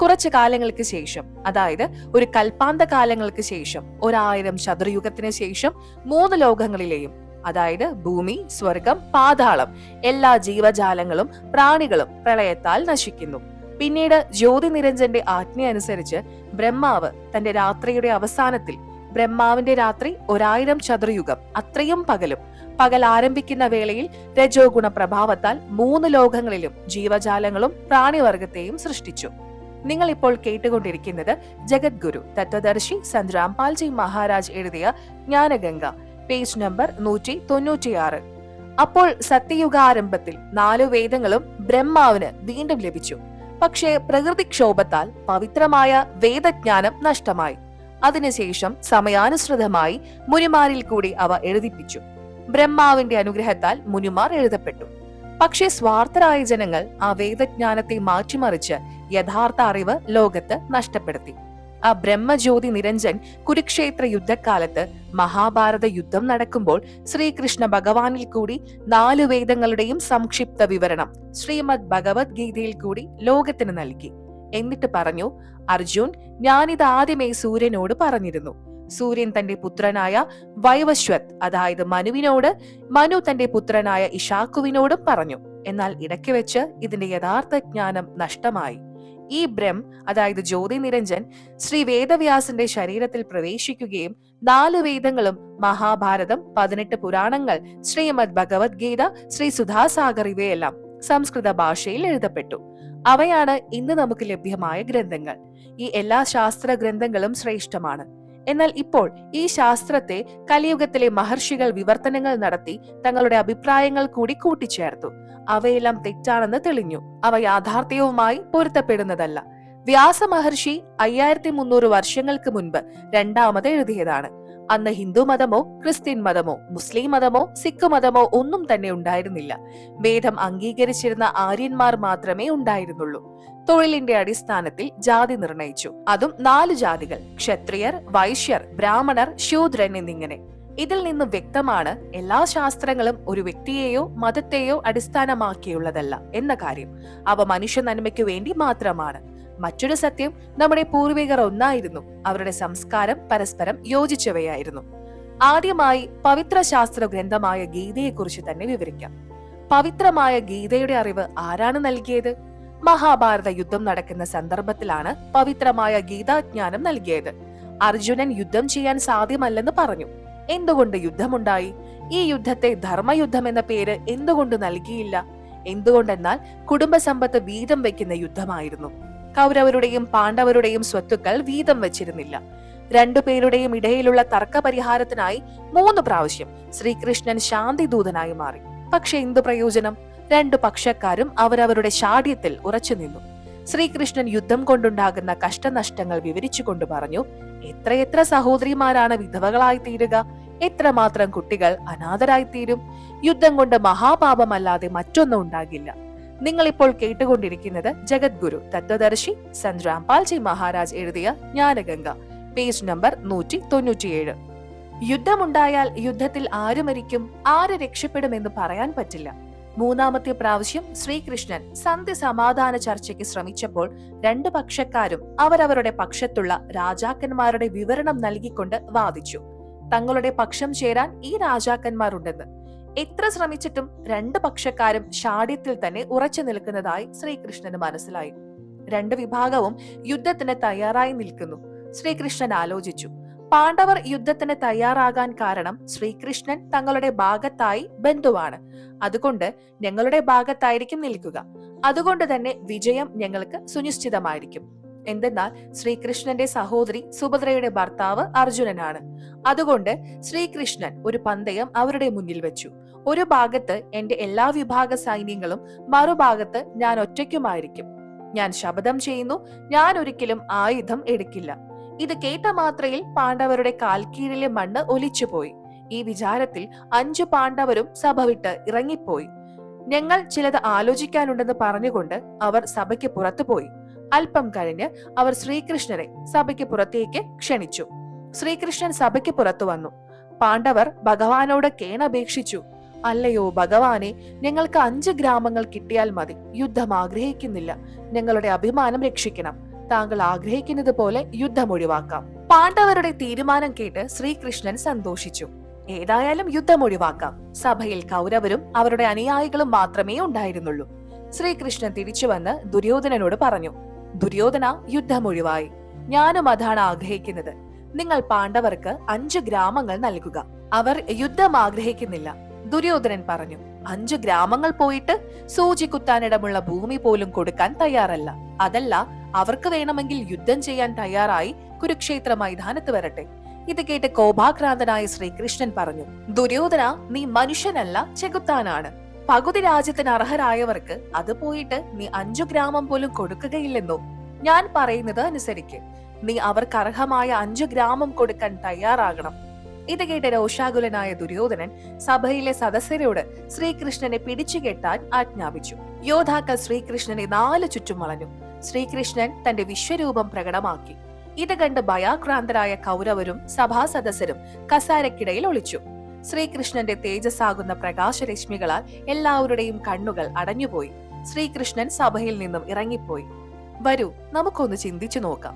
കുറച്ചു കാലങ്ങൾക്ക് ശേഷം, അതായത് ഒരു കൽപ്പാന്ത കാലങ്ങൾക്ക് ശേഷം, 1000 ശതൃയുഗത്തിന് ശേഷം 3 ലോകങ്ങളിലെയും, അതായത് ഭൂമി, സ്വർഗം, പാതാളം, എല്ലാ ജീവജാലങ്ങളും പ്രാണികളും പ്രളയത്താൽ നശിക്കുന്നു. പിന്നീട് ജ്യോതി നിരഞ്ജന്റെ ആജ്ഞ അനുസരിച്ച് ബ്രഹ്മാവ് തന്റെ രാത്രിയുടെ അവസാനത്തിൽ, ബ്രഹ്മാവിന്റെ രാത്രി 1000 ചതുർയുഗം, അത്രയും പകലും, പകൽ ആരംഭിക്കുന്ന വേളയിൽ രജോ ഗുണ പ്രഭാവത്താൽ 3 ലോകങ്ങളിലും ജീവജാലങ്ങളും പ്രാണിവർഗത്തെയും സൃഷ്ടിച്ചു. നിങ്ങൾ ഇപ്പോൾ കേട്ടുകൊണ്ടിരിക്കുന്നത് ജഗദ്ഗുരു തത്വദർശി സന്ത് രാംപാൽജി മഹാരാജ് എഴുതിയ ജ്ഞാനഗംഗ, പേജ് നമ്പർ 196. അപ്പോൾ സത്യയുഗാരംഭത്തിൽ 4 വേദങ്ങളും ബ്രഹ്മാവിന് വീണ്ടും ലഭിച്ചു. പക്ഷേ പ്രകൃതിക്ഷോഭത്താൽ പവിത്രമായ വേദജ്ഞാനം നഷ്ടമായി. അതിനുശേഷം സമയാനുസൃതമായി മുനിമാരിൽ കൂടി അവ എഴുതിപ്പിച്ചു. ബ്രഹ്മാവിന്റെ അനുഗ്രഹത്താൽ മുനിമാർ എഴുതപ്പെട്ടു. പക്ഷേ സ്വാർത്ഥരായ ജനങ്ങൾ ആ വേദജ്ഞാനത്തെ മാറ്റിമറിച്ച് യഥാർത്ഥ അറിവ് ലോകത്ത് നഷ്ടപ്പെടുത്തി. ആ ബ്രഹ്മജ്യോതി നിരഞ്ജൻ കുരുക്ഷേത്ര യുദ്ധക്കാലത്ത് മഹാഭാരത യുദ്ധം നടക്കുമ്പോൾ ശ്രീകൃഷ്ണ ഭഗവാനിൽ കൂടി 4 വേദങ്ങളുടെയും സംക്ഷിപ്ത വിവരണം ശ്രീമദ് ഭഗവത്ഗീതയിൽ കൂടി ലോകത്തിന് നൽകി. എന്നിട്ട് പറഞ്ഞു, അർജുൻ, ഞാനിത് ആദ്യമേ സൂര്യനോട് പറഞ്ഞിരുന്നു. സൂര്യൻ തന്റെ പുത്രനായ വൈവസ്വത്, അതായത് മനുവിനോട്, മനു തന്റെ പുത്രനായ ഇഷാക്കുവിനോടും പറഞ്ഞു. എന്നാൽ ഇടയ്ക്ക് വെച്ച് ഇതിന്റെ യഥാർത്ഥ ജ്ഞാനം നഷ്ടമായി. ഈ അതായത് ജ്യോതി നിരഞ്ജൻ ശ്രീ വേദവ്യാസന്റെ ശരീരത്തിൽ പ്രവേശിക്കുകയും 4 വേദങ്ങളും മഹാഭാരതം, 18 പുരാണങ്ങൾ, ശ്രീമദ് ഭഗവത്ഗീത, ശ്രീ സുധാസാഗർ ഇവയെല്ലാം സംസ്കൃത ഭാഷയിൽ എഴുതപ്പെട്ടു. അവയാണ് ഇന്ന് നമുക്ക് ലഭ്യമായ ഗ്രന്ഥങ്ങൾ. ഈ എല്ലാ ശാസ്ത്ര ഗ്രന്ഥങ്ങളും ശ്രേഷ്ഠമാണ്. എന്നാൽ ഇപ്പോൾ ഈ ശാസ്ത്രത്തെ കലിയുഗത്തിലെ മഹർഷികൾ വിവർത്തനങ്ങൾ നടത്തി തങ്ങളുടെ അഭിപ്രായങ്ങൾ കൂടി കൂട്ടിച്ചേർത്തു. അവയെല്ലാം തെറ്റാണെന്ന് തെളിഞ്ഞു. അവ യാഥാർത്ഥ്യവുമായി പൊരുത്തപ്പെടുന്നതല്ല. വ്യാസ മഹർഷി 5300 വർഷങ്ങൾക്ക് മുൻപ് 2ാമത് എഴുതിയതാണ്. അന്ന് ഹിന്ദു മതമോ ക്രിസ്ത്യൻ മതമോ മുസ്ലിം മതമോ സിഖ് മതമോ ഒന്നും തന്നെ ഉണ്ടായിരുന്നില്ല. വേദം അംഗീകരിച്ചിരുന്ന ആര്യന്മാർ മാത്രമേ ഉണ്ടായിരുന്നുള്ളൂ. തൊഴിലിന്റെ അടിസ്ഥാനത്തിൽ ജാതി നിർണയിച്ചു. അതും 4 ജാതികൾ: ക്ഷത്രിയർ, വൈശ്യർ, ബ്രാഹ്മണർ, ശൂദ്രൻ എന്നിങ്ങനെ. ഇതിൽ നിന്നും വ്യക്തമാണ് എല്ലാ ശാസ്ത്രങ്ങളും ഒരു വ്യക്തിയെയോ മതത്തെയോ അടിസ്ഥാനമാക്കിയുള്ളതല്ല എന്ന കാര്യം. അവ മനുഷ്യ നന്മയ്ക്കു വേണ്ടി മാത്രമാണ്. മറ്റൊരു സത്യം, നമ്മുടെ പൂർവികർ ഒന്നായിരുന്നു. അവരുടെ സംസ്കാരം പരസ്പരം യോജിച്ചവയായിരുന്നു. ആദ്യമായി പവിത്ര ശാസ്ത്ര ഗ്രന്ഥമായ ഗീതയെക്കുറിച്ച് തന്നെ വിവരിക്കാം. പവിത്രമായ ഗീതയുടെ അറിവ് ആരാണ് നൽകിയത്? മഹാഭാരത യുദ്ധം നടക്കുന്ന സന്ദർഭത്തിലാണ് പവിത്രമായ ഗീതാജ്ഞാനം നൽകിയത്. അർജുനൻ യുദ്ധം ചെയ്യാൻ സാധ്യമല്ലെന്ന് പറഞ്ഞു. എന്തുകൊണ്ട് യുദ്ധമുണ്ടായി? ഈ യുദ്ധത്തെ ധർമ്മയുദ്ധം എന്ന പേര് എന്തുകൊണ്ട് നൽകിയില്ല? എന്തുകൊണ്ടെന്നാൽ കുടുംബസമ്പത്ത് വീതം വെക്കുന്ന യുദ്ധമായിരുന്നു. കൗരവരുടെയും പാണ്ഡവരുടെയും സ്വത്തുക്കൾ വീതം വെച്ചിരുന്നില്ല. രണ്ടുപേരുടെയും ഇടയിലുള്ള തർക്ക പരിഹാരത്തിനായി 3 പ്രാവശ്യം ശ്രീകൃഷ്ണൻ ശാന്തിദൂതനായി മാറി. പക്ഷെ എന്തു പ്രയോജനം? 2 പക്ഷക്കാരും അവരവരുടെ ശാഠ്യത്തിൽ ഉറച്ചുനിന്നു. ശ്രീകൃഷ്ണൻ യുദ്ധം കൊണ്ടുണ്ടാകുന്ന കഷ്ടനഷ്ടങ്ങൾ വിവരിച്ചുകൊണ്ട് പറഞ്ഞു, എത്രയെത്ര സഹോദരിമാരാണ് വിധവകളായി തീരുക, എത്രമാത്രം കുട്ടികൾ അനാഥരായിത്തീരും. യുദ്ധം കൊണ്ട് മഹാപാപമല്ലാതെ മറ്റൊന്നും ഉണ്ടാകില്ല. നിങ്ങളിപ്പോൾ കേട്ടുകൊണ്ടിരിക്കുന്നത് ജഗദ്ഗുരു തത്വദർശി സന്ത് രാംപാൽജി മഹാരാജ് എഴുതിയ ജ്ഞാനഗംഗ, പേജ് നമ്പർ 197. യുദ്ധമുണ്ടായാൽ യുദ്ധത്തിൽ ആര് മരിക്കും, ആര് രക്ഷപ്പെടുമെന്ന് പറയാൻ പറ്റില്ല. 3ാമത്തെ പ്രാവശ്യം ശ്രീകൃഷ്ണൻ സന്ധി സമാധാന ചർച്ചയ്ക്ക് ശ്രമിച്ചപ്പോൾ 2 പക്ഷക്കാരും അവരവരുടെ പക്ഷത്തുള്ള രാജാക്കന്മാരുടെ വിവരണം നൽകിക്കൊണ്ട് വാദിച്ചു. തങ്ങളുടെ പക്ഷം ചേരാൻ ഈ രാജാക്കന്മാരുണ്ടെന്ന്. എത്ര ശ്രമിച്ചിട്ടും 2 പക്ഷക്കാരും ശാഠ്യത്തിൽ തന്നെ ഉറച്ചു നിൽക്കുന്നതായി ശ്രീകൃഷ്ണന് മനസ്സിലായി. 2 വിഭാഗവും യുദ്ധത്തിന് തയ്യാറായി നിൽക്കുന്നു. ശ്രീകൃഷ്ണൻ ആലോചിച്ചു. പാണ്ഡവർ യുദ്ധത്തിന് തയ്യാറാകാൻ കാരണം ശ്രീകൃഷ്ണൻ തങ്ങളുടെ ഭാഗത്തായി ബന്ധുവാണ്. അതുകൊണ്ട് ഞങ്ങളുടെ ഭാഗത്തായിരിക്കും നിൽക്കുക. അതുകൊണ്ട് തന്നെ വിജയം ഞങ്ങൾക്ക് സുനിശ്ചിതമായിരിക്കും. എന്തെന്നാൽ ശ്രീകൃഷ്ണന്റെ സഹോദരി സുഭദ്രയുടെ ഭർത്താവ് അർജുനനാണ്. അതുകൊണ്ട് ശ്രീകൃഷ്ണൻ ഒരു പന്തയം അവരുടെ മുന്നിൽ വെച്ചു. ഒരു ഭാഗത്ത് എന്റെ എല്ലാ വിഭാഗ സൈന്യങ്ങളും, മറുഭാഗത്ത് ഞാൻ ഒറ്റയ്ക്കുമായിരിക്കും. ഞാൻ ശപഥം ചെയ്യുന്നു, ഞാൻ ഒരിക്കലും ആയുധം എടുക്കില്ല. ഇത് കേട്ട മാത്രയിൽ പാണ്ഡവരുടെ കാൽക്കീഴിലെ മണ്ണ് ഒലിച്ചുപോയി. ഈ വിചാരത്തിൽ 5 പാണ്ഡവരും സഭ വിട്ട് ഇറങ്ങിപ്പോയി. ഞങ്ങൾ ചിലത് ആലോചിക്കാനുണ്ടെന്ന് പറഞ്ഞുകൊണ്ട് അവർ സഭയ്ക്ക് പുറത്തുപോയി. അല്പം കഴിഞ്ഞ് അവർ ശ്രീകൃഷ്ണനെ സഭയ്ക്ക് പുറത്തേക്ക് ക്ഷണിച്ചു. ശ്രീകൃഷ്ണൻ സഭയ്ക്ക് പുറത്തു വന്നു. പാണ്ഡവർ ഭഗവാനോട് കേണപേക്ഷിച്ചു, അല്ലയോ ഭഗവാനെ, ഞങ്ങൾക്ക് 5 ഗ്രാമങ്ങൾ കിട്ടിയാൽ മതി. യുദ്ധം ആഗ്രഹിക്കുന്നില്ല. ഞങ്ങളുടെ അഭിമാനം രക്ഷിക്കണം. താങ്കൾ ആഗ്രഹിക്കുന്നത് പോലെ യുദ്ധം ഒഴിവാക്കാം. പാണ്ഡവരുടെ തീരുമാനം കേട്ട് ശ്രീകൃഷ്ണൻ സന്തോഷിച്ചു. ഏതായാലും യുദ്ധം ഒഴിവാക്കാം. സഭയിൽ കൗരവരും അവരുടെ അനുയായികളും മാത്രമേ ഉണ്ടായിരുന്നുള്ളൂ. ശ്രീകൃഷ്ണൻ തിരിച്ചു വന്ന് ദുര്യോധനനോട് പറഞ്ഞു, ദുര്യോധന, യുദ്ധം ഒഴിവായി. ഞാനും അതാണ് ആഗ്രഹിക്കുന്നത്. നിങ്ങൾ പാണ്ഡവർക്ക് 5 ഗ്രാമങ്ങൾ നൽകുക. അവർ യുദ്ധം ആഗ്രഹിക്കുന്നില്ല. ദുര്യോധനൻ പറഞ്ഞു, 5 ഗ്രാമങ്ങൾ പോയിട്ട് സൂചി കുത്താനിടമുള്ള ഭൂമി പോലും കൊടുക്കാൻ തയ്യാറല്ല. അതല്ല, അവർക്ക് വേണമെങ്കിൽ യുദ്ധം ചെയ്യാൻ തയ്യാറായി കുരുക്ഷേത്ര മൈതാനത്ത് വരട്ടെ. ഇത് കേട്ട് കോപാക്രാന്തനായ ശ്രീകൃഷ്ണൻ പറഞ്ഞു, ദുര്യോധന, നീ മനുഷ്യനല്ല, ചെകുത്താനാണ്. പകുതി രാജ്യത്തിന് അർഹരായവർക്ക് അത് പോയിട്ട് നീ 5 ഗ്രാമം പോലും കൊടുക്കുകയില്ലെന്നോ? ഞാൻ പറയുന്നത് അനുസരിക്ക്. നീ അവർക്ക് അർഹമായ 5 ഗ്രാമം കൊടുക്കാൻ തയ്യാറാകണം. ഇത് കേട്ട് രോഷാകുലനായ ദുര്യോധനൻ സഭയിലെ സദസ്യരോട് ശ്രീകൃഷ്ണനെ പിടിച്ചുകെട്ടാൻ ആജ്ഞാപിച്ചു. യോദ്ധാക്കൾ ശ്രീകൃഷ്ണനെ 4 ചുറ്റും വളഞ്ഞു. ശ്രീകൃഷ്ണൻ തന്റെ വിശ്വരൂപം പ്രകടമാക്കി. ഇത് കണ്ട് ഭയാക്രാന്തരായ കൗരവരും സഭാസദസ്യരും കസാരക്കിടയിൽ ഒളിച്ചു. ശ്രീകൃഷ്ണന്റെ തേജസ്സാകുന്ന പ്രകാശരശ്മികളാൽ എല്ലാവരുടെയും കണ്ണുകൾ അടഞ്ഞുപോയി. ശ്രീകൃഷ്ണൻ സഭയിൽ നിന്നും ഇറങ്ങിപ്പോയി. വരൂ, നമുക്കൊന്ന് ചിന്തിച്ചു നോക്കാം.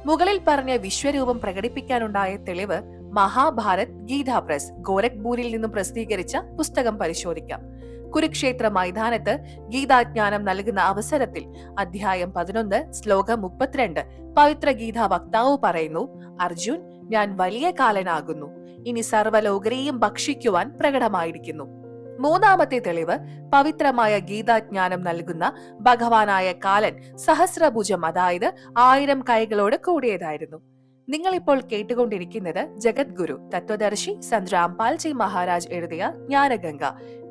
മുകളിൽ പറഞ്ഞ വിശ്വരൂപം പ്രകടിപ്പിക്കാനുണ്ടായ തെളിവ് മഹാഭാരത് ഗീതാ പ്രസ് ഗോരഖ്പൂരിൽ നിന്നും പ്രസിദ്ധീകരിച്ച പുസ്തകം പരിശോധിക്കാം. കുരുക്ഷേത്ര മൈതാനത്ത് ഗീതാജ്ഞാനം നൽകുന്ന അവസരത്തിൽ അധ്യായം 11 ശ്ലോകം 32 പവിത്ര ഗീതാ വക്താവ് പറയുന്നു, അർജുൻ, ഞാൻ വലിയ കാലനാകുന്നു. ഇനി സർവ്വലോകരെയും ഭക്ഷിക്കുവാൻ പ്രകടമായിരിക്കുന്നു. 3ാമത്തെ തെളിവ് പവിത്രമായ ഗീതാജ്ഞാനം നൽകുന്ന ഭഗവാനായ കാലൻ സഹസ്രഭുജം, അതായത് 1000 കൈകളോട് കൂടിയതായിരുന്നു. നിങ്ങളിപ്പോൾ കേട്ടുകൊണ്ടിരിക്കുന്നത് ജഗദ്ഗുരു തത്വദർശി സന്ത് രാംപാൽജി മഹാരാജ് എഴുതിയ ജ്ഞാനഗംഗ,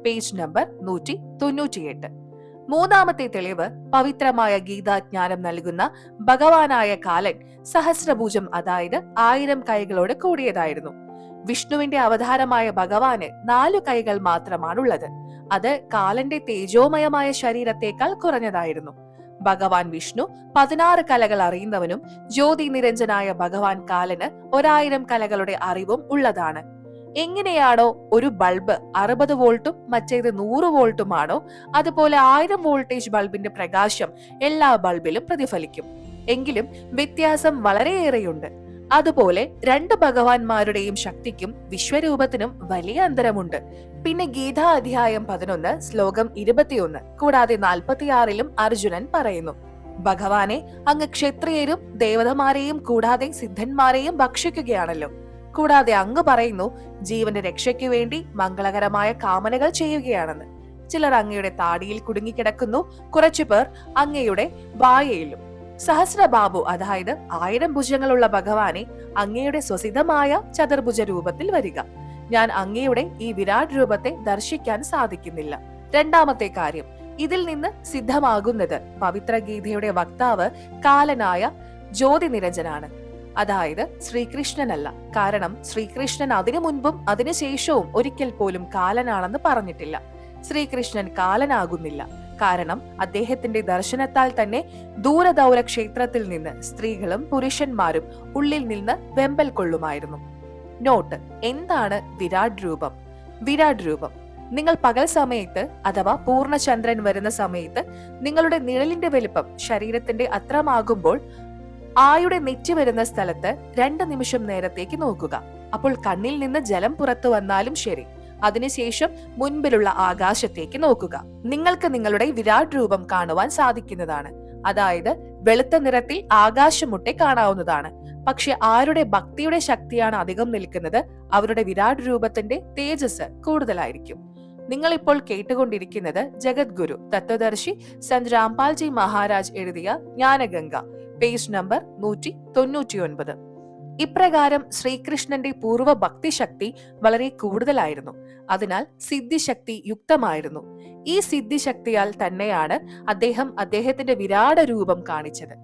പേജ് നമ്പർ 198. 3ാമത്തെ തെളിവ് പവിത്രമായ ഗീതാജ്ഞാനം നൽകുന്ന ഭഗവാനായ കാലൻ സഹസ്രഭുജം, അതായത് 1000 കൈകളോട് കൂടിയതായിരുന്നു. വിഷ്ണുവിന്റെ അവതാരമായ ഭഗവാന് 4 കൈകൾ മാത്രമാണുള്ളത്. അത് കാലന്റെ തേജോമയമായ ശരീരത്തേക്കാൾ കുറഞ്ഞതായിരുന്നു. ഭഗവാൻ വിഷ്ണു 16 കലകൾ അറിയുന്നവനും ജ്യോതി നിരഞ്ജനായ ഭഗവാൻ കാലന് 1000 കലകളുടെ അറിവും ഉള്ളതാണ്. എങ്ങനെയാണോ ഒരു ബൾബ് 60 വോൾട്ടും മറ്റേത് 100 വോൾട്ടുമാണോ, അതുപോലെ 1000 വോൾട്ടേജ് ബൾബിന്റെ പ്രകാശം എല്ലാ ബൾബിലും പ്രതിഫലിക്കും. എങ്കിലും വ്യത്യാസം വളരെയേറെയുണ്ട്. അതുപോലെ രണ്ട് ഭഗവാന്മാരുടെയും ശക്തിക്കും വിശ്വരൂപത്തിനും വലിയ അന്തരമുണ്ട്. പിന്നെ ഗീതാ അധ്യായം 11 ശ്ലോകം 21 കൂടാതെ 46-ലും അർജുനൻ പറയുന്നു, ഭഗവാനെ, അങ്ങ് ക്ഷത്രിയരും ദേവതമാരെയും കൂടാതെ സിദ്ധന്മാരെയും ഭക്ഷിക്കുകയാണല്ലോ. കൂടാതെ അങ്ങ് പറയുന്നു ജീവന്റെ രക്ഷയ്ക്കു വേണ്ടി മംഗളകരമായ കാമനകൾ ചെയ്യുകയാണെന്ന്. ചിലർ അങ്ങയുടെ താടിയിൽ കുടുങ്ങിക്കിടക്കുന്നു, കുറച്ചുപേർ അങ്ങയുടെ വായയിലും. സഹസ്രബാബു, അതായത് 1000 ഭുജങ്ങളുള്ള ഭഗവാനെ, അങ്ങയുടെ സ്വസിതമായ ചതുർഭുജ രൂപത്തിൽ വരിക. ഞാൻ അങ്ങയുടെ ഈ വിരാട് രൂപത്തെ ദർശിക്കാൻ സാധിക്കുന്നില്ല. രണ്ടാമത്തെ കാര്യം, ഇതിൽ നിന്ന് സിദ്ധമാകുന്നത് പവിത്ര ഗീതയുടെ വക്താവ് കാലനായ ജ്യോതിനിരഞ്ജനാണ്, അതായത് ശ്രീകൃഷ്ണനല്ല. കാരണം ശ്രീകൃഷ്ണൻ അതിനു മുൻപും അതിനുശേഷവും ഒരിക്കൽ പോലും കാലനാണെന്ന് പറഞ്ഞിട്ടില്ല. ശ്രീകൃഷ്ണൻ കാലനാകുന്നില്ല. കാരണം അദ്ദേഹത്തിന്റെ ദർശനത്താൽ തന്നെ ദൂരദൗര ക്ഷേത്രത്തിൽ നിന്ന് സ്ത്രീകളും പുരുഷന്മാരും ഉള്ളിൽ നിന്ന് വെമ്പൽ കൊള്ളുമായിരുന്നു. നോട്ട്: എന്താണ് വിരാട് രൂപം? വിരാട് രൂപം നിങ്ങൾ പകൽ സമയത്ത് അഥവാ പൂർണ്ണചന്ദ്രൻ വരുന്ന സമയത്ത് നിങ്ങളുടെ നിഴലിന്റെ വലിപ്പം ശരീരത്തിന്റെ അത്രമാകുമ്പോൾ ആയുടെ നെറ്റി വരുന്ന സ്ഥലത്ത് 2 നിമിഷം നേരത്തേക്ക് നോക്കുക. അപ്പോൾ കണ്ണിൽ നിന്ന് ജലം പുറത്തു വന്നാലും ശരി. അതിനുശേഷം മുൻപിലുള്ള ആകാശത്തേക്ക് നോക്കുക. നിങ്ങൾക്ക് നിങ്ങളുടെ വിരാട് രൂപം കാണുവാൻ സാധിക്കുന്നതാണ്. അതായത് വെളുത്ത നിറത്തിൽ ആകാശമുട്ടെ കാണാവുന്നതാണ്. പക്ഷെ ആരുടെ ഭക്തിയുടെ ശക്തിയാണ് അധികം നിൽക്കുന്നത്, അവരുടെ വിരാട് രൂപത്തിന്റെ തേജസ് കൂടുതലായിരിക്കും. നിങ്ങൾ ഇപ്പോൾ കേട്ടുകൊണ്ടിരിക്കുന്നത് ജഗദ്ഗുരു തത്വദർശി സന്ത് രാംപാൽജി മഹാരാജ് എഴുതിയ ജ്ഞാനഗംഗ, പേജ് നമ്പർ 199. ഇപ്രകാരം ശ്രീകൃഷ്ണന്റെ പൂർവ്വ ഭക്തിശക്തി വളരെ കൂടുതലായിരുന്നു. അതിനാൽ സിദ്ധിശക്തി യുക്തമായിരുന്നു. ഈ സിദ്ധിശക്തിയാൽ തന്നെയാണ് അദ്ദേഹത്തിന്റെ വിരാട രൂപം കാണിച്ചത്.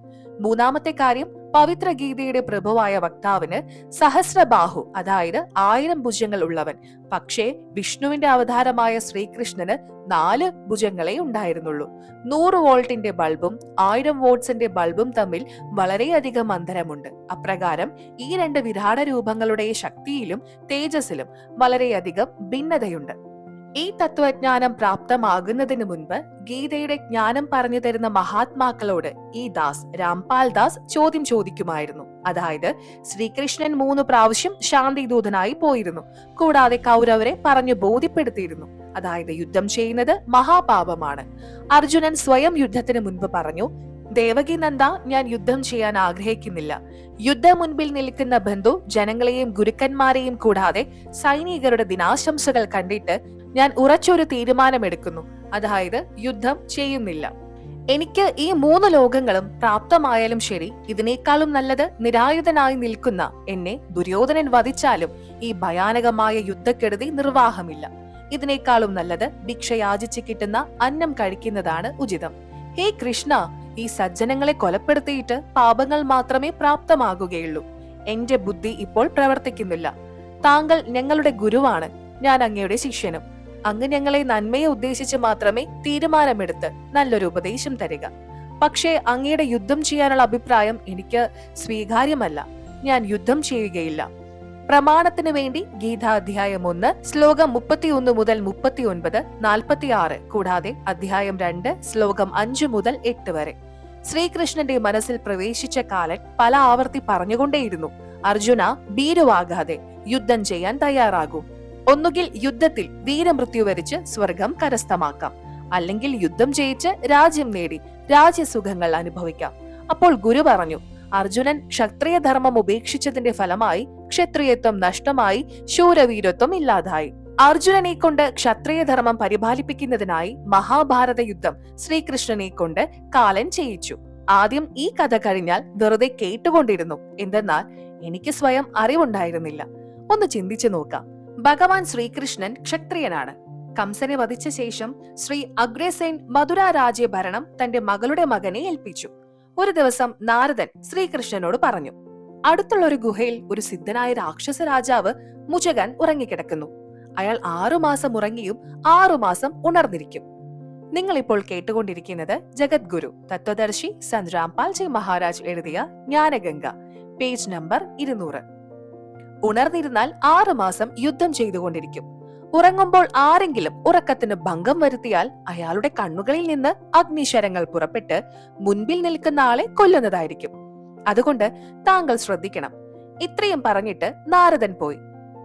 മൂന്നാമത്തെ കാര്യം, പവിത്ര ഗീതയുടെ പ്രഭുവായ വക്താവിന് സഹസ്രബാഹു, അതായത് 1000 ഭുജങ്ങൾ ഉള്ളവൻ. പക്ഷേ വിഷ്ണുവിന്റെ അവതാരമായ ശ്രീകൃഷ്ണന് 4 ഭുജങ്ങളെ ഉണ്ടായിരുന്നുള്ളൂ. 100 വോൾട്ടിന്റെ ബൾബും 1000 വോട്ട്സിന്റെ ബൾബും തമ്മിൽ വളരെയധികം അന്തരമുണ്ട്. അപ്രകാരം ഈ 2 വിരാട രൂപങ്ങളുടെ ശക്തിയിലും തേജസ്സിലും വളരെയധികം ഭിന്നതയുണ്ട്. ഈ തത്വജ്ഞാനം പ്രാപ്തമാകുന്നതിന് മുൻപ് ഗീതയുടെ ജ്ഞാനം പറഞ്ഞു തരുന്ന മഹാത്മാക്കളോട് ഈ ദാസ്, രാംപാൽ ദാസ്, ചോദ്യം ചോദിക്കുമായിരുന്നു. അതായത് ശ്രീകൃഷ്ണൻ 3 പ്രാവശ്യം ശാന്തിദൂതനായി പോയിരുന്നു. കൂടാതെ കൗരവരെ പറഞ്ഞു ബോധ്യപ്പെടുത്തിയിരുന്നു. അതായത് യുദ്ധം ചെയ്യുന്നത് മഹാപാപമാണ്. അർജുനൻ സ്വയം യുദ്ധത്തിന് മുൻപ് പറഞ്ഞു, ദേവകി നന്ദ, ഞാൻ യുദ്ധം ചെയ്യാൻ ആഗ്രഹിക്കുന്നില്ല. യുദ്ധം മുൻപിൽ നിൽക്കുന്ന ബന്ധു ജനങ്ങളെയും ഗുരുക്കന്മാരെയും കൂടാതെ സൈനികരുടെ ദിനാശംസകൾ കണ്ടിട്ട് ഞാൻ ഉറച്ചൊരു തീരുമാനമെടുക്കുന്നു. അതായത് യുദ്ധം ചെയ്യുന്നില്ല. എനിക്ക് ഈ 3 ലോകങ്ങളും പ്രാപ്തമായാലും ശരി, ഇതിനേക്കാളും നല്ലത് നിരായുധനായി നിൽക്കുന്ന എന്നെ ദുര്യോധനൻ വധിച്ചാലും ഈ ഭയാനകമായ യുദ്ധക്കെടുതി നിർവാഹമില്ല. ഇതിനേക്കാളും നല്ലത് ഭിക്ഷയാചിച്ച് കിട്ടുന്ന അന്നം കഴിക്കുന്നതാണ് ഉചിതം. ഹേ കൃഷ്ണ, ഈ സജ്ജനങ്ങളെ കൊലപ്പെടുത്തിയിട്ട് പാപങ്ങൾ മാത്രമേ പ്രാപ്തമാകുകയുള്ളൂ. എന്റെ ബുദ്ധി ഇപ്പോൾ പ്രവർത്തിക്കുന്നില്ല. താങ്കൾ ഞങ്ങളുടെ ഗുരുവാണ്, ഞാൻ അങ്ങയുടെ ശിഷ്യനും. അങ്ങ് ഞങ്ങളെ നന്മയെ ഉദ്ദേശിച്ച് മാത്രമേ തീരുമാനമെടുത്ത് നല്ലൊരു ഉപദേശം തരിക. പക്ഷേ അങ്ങയുടെ യുദ്ധം ചെയ്യാനുള്ള അഭിപ്രായം എനിക്ക് സ്വീകാര്യമല്ല. ഞാൻ യുദ്ധം ചെയ്യുകയില്ല. പ്രമാണത്തിന് വേണ്ടി ഗീതാ അധ്യായം 1 ശ്ലോകം 31 മുതൽ 39, 46 കൂടാതെ അധ്യായം 2 ശ്ലോകം 5 മുതൽ 8 വരെ. ശ്രീകൃഷ്ണന്റെ മനസ്സിൽ പ്രവേശിച്ച കാലൻ പല ആവർത്തി പറഞ്ഞുകൊണ്ടേയിരുന്നു, അർജുന, ഭീരുവാകാതെ യുദ്ധം ചെയ്യാൻ തയ്യാറാകൂ. ഒന്നുകിൽ യുദ്ധത്തിൽ വീരമൃത്യു വരിച്ച് സ്വർഗം കരസ്ഥമാക്കാം, അല്ലെങ്കിൽ യുദ്ധം ജയിച്ച് രാജ്യം നേടി രാജ്യസുഖങ്ങൾ അനുഭവിക്കാം. അപ്പോൾ ഗുരു പറഞ്ഞു, അർജുനൻ ക്ഷത്രിയ ധർമ്മം ഉപേക്ഷിച്ചതിന്റെ ഫലമായി ക്ഷത്രിയത്വം നഷ്ടമായി, ശൂരവീരത്വം ഇല്ലാതായി. അർജുനനെ കൊണ്ട് ക്ഷത്രിയ ധർമ്മം പരിപാലിപ്പിക്കുന്നതിനായി മഹാഭാരത യുദ്ധം ശ്രീകൃഷ്ണനെ കൊണ്ട് കാലൻ ചെയ്യിച്ചു. ആദ്യം ഈ കഥ കഴിഞ്ഞാൽ വെറുതെ കേട്ടുകൊണ്ടിരുന്നു. എന്തെന്നാൽ എനിക്ക് സ്വയം അറിവുണ്ടായിരുന്നില്ല. ഒന്ന് ചിന്തിച്ചു നോക്കാം. ഭഗവാൻ ശ്രീകൃഷ്ണൻ ക്ഷത്രിയനാണ്. കംസനെ വധിച്ച ശേഷം ശ്രീ അഗ്രസേൻ മധുര രാജ്യഭരണം തന്റെ മകളുടെ മകനെ ഏൽപ്പിച്ചു. ഒരു ദിവസം നാരദൻ ശ്രീകൃഷ്ണനോട് പറഞ്ഞു, അടുത്തുള്ള ഒരു ഗുഹയിൽ ഒരു സിദ്ധനായ രാക്ഷസ രാജാവ് മുചകൻ ഉറങ്ങിക്കിടക്കുന്നു. അയാൾ 6 മാസം ഉറങ്ങിയും 6 മാസം ഉണർന്നിരിക്കും. നിങ്ങൾ ഇപ്പോൾ കേട്ടുകൊണ്ടിരിക്കുന്നത് ജഗദ്ഗുരു തത്വദർശി സന്ത് രാംപാൽജി മഹാരാജ് എഴുതിയ ജ്ഞാനഗംഗ, പേജ് നമ്പർ 200. ഉണർന്നിരുന്നാൽ 6 മാസം യുദ്ധം ചെയ്തുകൊണ്ടിരിക്കും. ഉറങ്ങുമ്പോൾ ആരെങ്കിലും ഉറക്കത്തിന് ഭംഗം വരുത്തിയാൽ അയാളുടെ കണ്ണുകളിൽ നിന്ന് അഗ്നിശരങ്ങൾ പുറപ്പെട്ട് മുൻപിൽ നിൽക്കുന്ന ആളെ കൊല്ലുന്നതായിരിക്കും. അതുകൊണ്ട് താങ്കൾ ശ്രദ്ധിക്കണം. ഇത്രയും പറഞ്ഞിട്ട് നാരദൻ പോയി.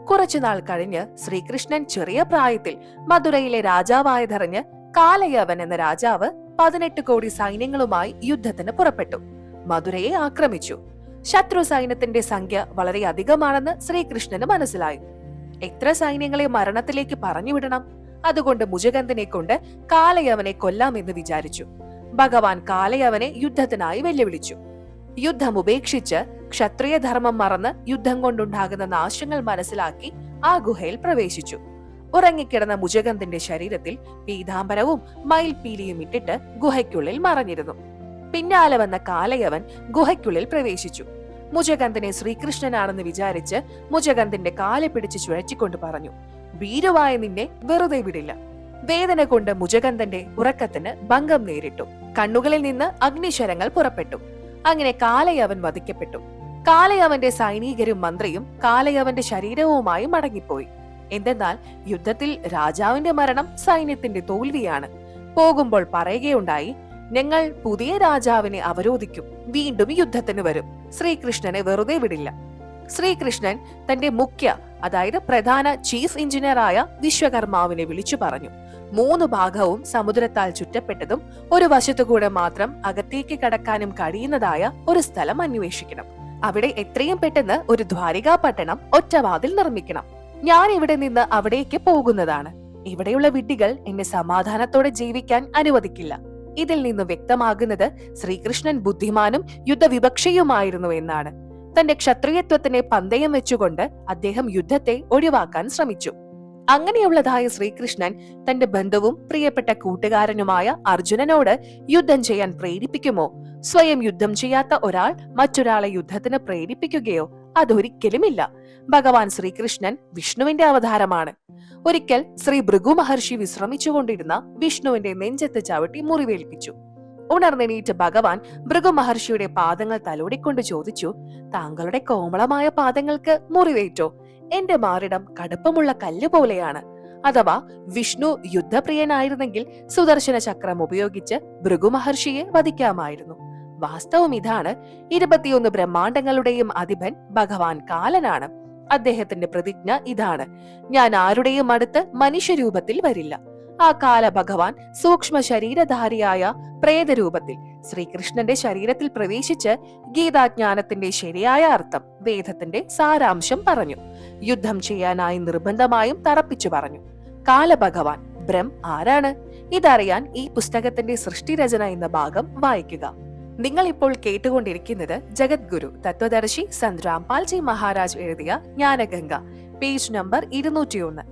കുറച്ചുനാൾ കഴിഞ്ഞ് ശ്രീകൃഷ്ണൻ ചെറിയ പ്രായത്തിൽ മധുരയിലെ രാജാവായതറിഞ്ഞ് കാലയവൻ എന്ന രാജാവ് 18 കോടി സൈന്യങ്ങളുമായി യുദ്ധത്തിന് പുറപ്പെട്ടു. മധുരയെ ആക്രമിച്ചു. ശത്രു സൈന്യത്തിന്റെ സംഖ്യ വളരെ അധികമാണെന്ന് ശ്രീകൃഷ്ണന് മനസ്സിലായി. എത്ര സൈന്യങ്ങളെ മരണത്തിലേക്ക് പറഞ്ഞുവിടണം? അതുകൊണ്ട് മുജഗന്ധനെ കൊണ്ട് കാലയവനെ കൊല്ലാമെന്ന് വിചാരിച്ചു. ഭഗവാൻ കാലയവനെ യുദ്ധത്തിനായി വെല്ലുവിളിച്ചു. യുദ്ധം ഉപേക്ഷിച്ച് ക്ഷത്രിയ ധർമ്മം മറന്ന് യുദ്ധം കൊണ്ടുണ്ടാകുന്ന നാശങ്ങൾ മനസ്സിലാക്കി ആ ഗുഹയിൽ പ്രവേശിച്ചു. ഉറങ്ങിക്കിടന്ന മുജഗന്ധന്റെ ശരീരത്തിൽ പീതാംബരവും മയിൽപീലിയും ഇട്ടിട്ട് ഗുഹയ്ക്കുള്ളിൽ മറഞ്ഞിരുന്നു. പിന്നാലെ വന്ന കാലയവൻ ഗുഹയ്ക്കുള്ളിൽ പ്രവേശിച്ചു. മുജഗന്ധനെ ശ്രീകൃഷ്ണനാണെന്ന് വിചാരിച്ച് മുജഗന്ധന്റെ കാലെ പിടിച്ച് ചുഴറ്റിക്കൊണ്ട് പറഞ്ഞു, ഭീരുവായ നിന്നെ വെറുതെ വിടില്ല. വേദന കൊണ്ട് മുജഗന്ധന്റെ ഉറക്കത്തിന് ഭംഗം നേരിട്ടു. കണ്ണുകളിൽ നിന്ന് അഗ്നിശരങ്ങൾ പുറപ്പെട്ടു. അങ്ങനെ കാലയവൻ വധിക്കപ്പെട്ടു. കാലയവന്റെ സൈനികരും മന്ത്രിയും കാലയവന്റെ ശരീരവുമായി മടങ്ങിപ്പോയി. എന്തെന്നാൽ യുദ്ധത്തിൽ രാജാവിന്റെ മരണം സൈന്യത്തിന്റെ തോൽവിയാണ്. പോകുമ്പോൾ പറയുകയുണ്ടായി, ഞങ്ങൾ പുതിയ രാജാവിനെ അവരോധിക്കും, വീണ്ടും യുദ്ധത്തിന് വരും, ശ്രീകൃഷ്ണനെ വെറുതെ വിടില്ല. ശ്രീകൃഷ്ണൻ തന്റെ മുഖ്യ, അതായത് പ്രധാന ചീഫ് എഞ്ചിനീയറായ വിശ്വകർമാവിനെ വിളിച്ചു പറഞ്ഞു, 3 ഭാഗവും സമുദ്രത്താൽ ചുറ്റപ്പെട്ടതും ഒരു വശത്തുകൂടെ മാത്രം അകത്തേക്ക് കടക്കാനും കഴിയുന്നതായ ഒരു സ്ഥലം അന്വേഷിക്കണം. അവിടെ എത്രയും പെട്ടെന്ന് ഒരു ദ്വാരികാ പട്ടണം ഒറ്റവാതിൽ നിർമ്മിക്കണം. ഞാൻ ഇവിടെ നിന്ന് അവിടേക്ക് പോകുന്നതാണ്. ഇവിടെയുള്ള വിഡ്ഢികൾ എന്നെ സമാധാനത്തോടെ ജീവിക്കാൻ അനുവദിക്കില്ല. ഇതിൽ നിന്നും വ്യക്തമാകുന്നത് ശ്രീകൃഷ്ണൻ ബുദ്ധിമാനും യുദ്ധവിവക്ഷയുമായിരുന്നു എന്നാണ്. തന്റെ ക്ഷത്രിയത്വത്തിനെ പന്തയം വെച്ചുകൊണ്ട് അദ്ദേഹം യുദ്ധത്തെ ഒഴിവാക്കാൻ ശ്രമിച്ചു. അങ്ങനെയുള്ളതായ ശ്രീകൃഷ്ണൻ തന്റെ ബന്ധുവും പ്രിയപ്പെട്ട കൂട്ടുകാരനുമായ അർജുനനോട് യുദ്ധം ചെയ്യാൻ പ്രേരിപ്പിക്കുമോ? സ്വയം യുദ്ധം ചെയ്യാത്ത ഒരാൾ മറ്റൊരാളെ യുദ്ധത്തിന് പ്രേരിപ്പിക്കുകയോ? അതൊരിക്കലുമില്ല. ഭഗവാൻ ശ്രീകൃഷ്ണൻ വിഷ്ണുവിന്റെ അവതാരമാണ്. ഒരിക്കൽ ശ്രീ ഭൃഗു മഹർഷി വിശ്രമിച്ചുകൊണ്ടിരുന്ന വിഷ്ണുവിന്റെ നെഞ്ചത്ത് ചവിട്ടി മുറിവേൽപ്പിച്ചു. ഉണർന്നെണീറ്റ് ഭഗവാൻ ഭൃഗു മഹർഷിയുടെ പാദങ്ങൾ തലോടിക്കൊണ്ട് ചോദിച്ചു, താങ്കളുടെ കോമളമായ പാദങ്ങൾക്ക് മുറിവേറ്റോ? എന്റെ മാറിടം കടുപ്പമുള്ള കല്ല് പോലെയാണ്. അഥവാ വിഷ്ണു യുദ്ധപ്രിയനായിരുന്നെങ്കിൽ സുദർശന ചക്രം ഉപയോഗിച്ച് ഭൃഗു മഹർഷിയെ വധിക്കാമായിരുന്നു. വാസ്തവം ഇതാണ്. 21 ബ്രഹ്മാണ്ടങ്ങളുടെയും അധിപൻ ഭഗവാൻ കാലനാണ്. അദ്ദേഹത്തിന്റെ പ്രതിജ്ഞ ഇതാണ്, ഞാൻ ആരുടെയും അടുത്ത് മനുഷ്യരൂപത്തിൽ വരില്ല. ആ കാല ഭഗവാൻ സൂക്ഷ്മ ശരീരധാരിയായ പ്രേതരൂപത്തിൽ ശ്രീകൃഷ്ണന്റെ ശരീരത്തിൽ പ്രവേശിച്ച് ഗീതാജ്ഞാനത്തിന്റെ ശരിയായ അർത്ഥം, വേദത്തിന്റെ സാരാംശം പറഞ്ഞു. യുദ്ധം ചെയ്യാനായി നിർബന്ധമായും തറപ്പിച്ചു പറഞ്ഞു. കാലഭഗവാൻ ആരാണ്? ഇതറിയാൻ ഈ പുസ്തകത്തിന്റെ സൃഷ്ടിരചന എന്ന ഭാഗം വായിക്കുക. നിങ്ങൾ ഇപ്പോൾ കേട്ടുകൊണ്ടിരിക്കുന്നത് ജഗദ്ഗുരു തത്വദർശി സന്ത് രാംപാൽജി മഹാരാജ് എഴുതിയ ജ്ഞാനഗംഗ, പേജ് നമ്പർ 201.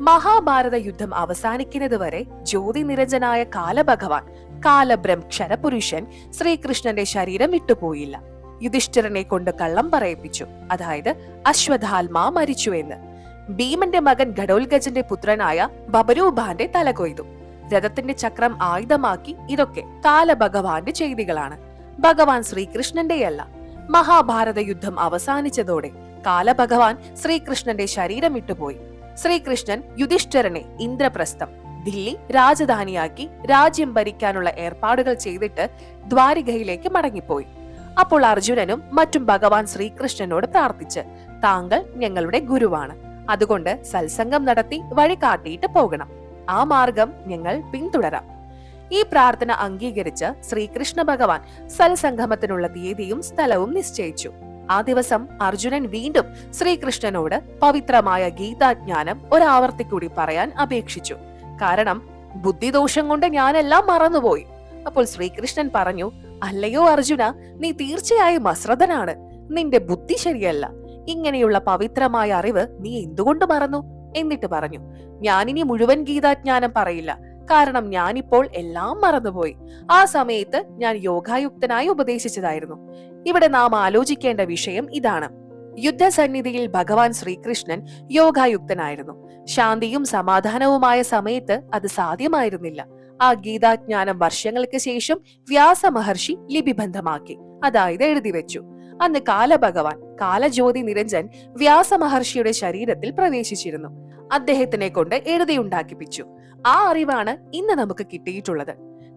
മഹാഭാരത യുദ്ധം അവസാനിക്കുന്നത് വരെ ജ്യോതി നിരഞ്ജനായ കാലഭഗവാൻ ക്ഷരപുരുഷൻ ശ്രീകൃഷ്ണന്റെ ശരീരം വിട്ടുപോയില്ല. യുധിഷ്ഠിരനെ കൊണ്ട് കള്ളം പറയിപ്പിച്ചു, അതായത് അശ്വത്ഥാൽമ മരിച്ചു എന്ന്. ഭീമന്റെ മകൻ ഘടോൽഗജന്റെ പുത്രനായ ബബരൂഭാന്റെ തല കൊയ്തു. രഥത്തിന്റെ ചക്രം ആയുധമാക്കി. ഇതൊക്കെ കാലഭഗവാന്റെ ചെയ്തികളാണ്, ഭഗവാൻ ശ്രീകൃഷ്ണന്റെയല്ല. മഹാഭാരത യുദ്ധം അവസാനിച്ചതോടെ കാലഭഗവാൻ ശ്രീകൃഷ്ണന്റെ ശരീരം വിട്ടുപോയി. ശ്രീകൃഷ്ണൻ യുധിഷ്ഠിരനെ ഇന്ദ്രപ്രസ്ഥം, ദില്ലി രാജധാനിയാക്കി രാജ്യം ഭരിക്കാനുള്ള ഏർപ്പാടുകൾ ചെയ്തിട്ട് ദ്വാരികയിലേക്ക് മടങ്ങിപ്പോയി. അപ്പോൾ അർജുനനും മറ്റും ഭഗവാൻ ശ്രീകൃഷ്ണനോട് പ്രാർത്ഥിച്ച്, താങ്കൾ ഞങ്ങളുടെ ഗുരുവാണ്, അതുകൊണ്ട് സത്സംഗം നടത്തി വഴി കാട്ടിയിട്ട് പോകണം. ആ മാർഗം ഞങ്ങൾ പിന്തുടരാം. ഈ പ്രാർത്ഥന അംഗീകരിച്ച് ശ്രീകൃഷ്ണ ഭഗവാൻ സത്സംഗമത്തിനുള്ള തീയതിയും സ്ഥലവും നിശ്ചയിച്ചു. ആ ദിവസം അർജുനൻ വീണ്ടും ശ്രീകൃഷ്ണനോട് പവിത്രമായ ഗീതാജ്ഞാനം ഒരാവർത്തി കൂടി പറയാൻ അപേക്ഷിച്ചു. കാരണം ബുദ്ധിദോഷം കൊണ്ട് ഞാനെല്ലാം മറന്നുപോയി. അപ്പോൾ ശ്രീകൃഷ്ണൻ പറഞ്ഞു, അല്ലയോ അർജുന, നീ തീർച്ചയായും അശ്രദ്ധനാണ്. നിന്റെ ബുദ്ധി ശരിയല്ല. ഇങ്ങനെയുള്ള പവിത്രമായ അറിവ് നീ എന്തുകൊണ്ട് മറന്നു? എന്നിട്ട് പറഞ്ഞു, ഞാനിനി മുഴുവൻ ഗീതാജ്ഞാനം പറയില്ല. കാരണം ഞാനിപ്പോൾ എല്ലാം മറന്നുപോയി. ആ സമയത്ത് ഞാൻ യോഗായുക്തനായി ഉപദേശിച്ചതായിരുന്നു. ഇവിടെ നാം ആലോചിക്കേണ്ട വിഷയം ഇതാണ്. യുദ്ധസന്നിധിയിൽ ഭഗവാൻ ശ്രീകൃഷ്ണൻ യോഗായുക്തനായിരുന്നു. ശാന്തിയും സമാധാനവുമായ സമയത്ത് അത് സാധ്യമായിരുന്നില്ല. ആ ഗീതാജ്ഞാനം വർഷങ്ങൾക്ക് ശേഷം വ്യാസ മഹർഷി ലിപിബന്ധമാക്കി, അതായത് എഴുതി വെച്ചു. അന്ന് കാലഭഗവാൻ കാലജ്യോതി നിരഞ്ജൻ വ്യാസ മഹർഷിയുടെ ശരീരത്തിൽ പ്രവേശിച്ചിരുന്നു. അദ്ദേഹത്തിനെ കൊണ്ട് എഴുതിയുണ്ടാക്കിപ്പിച്ചു. ആ അറിവാണ് ഇന്ന് നമുക്ക് കിട്ടിയിട്ടുള്ളത്.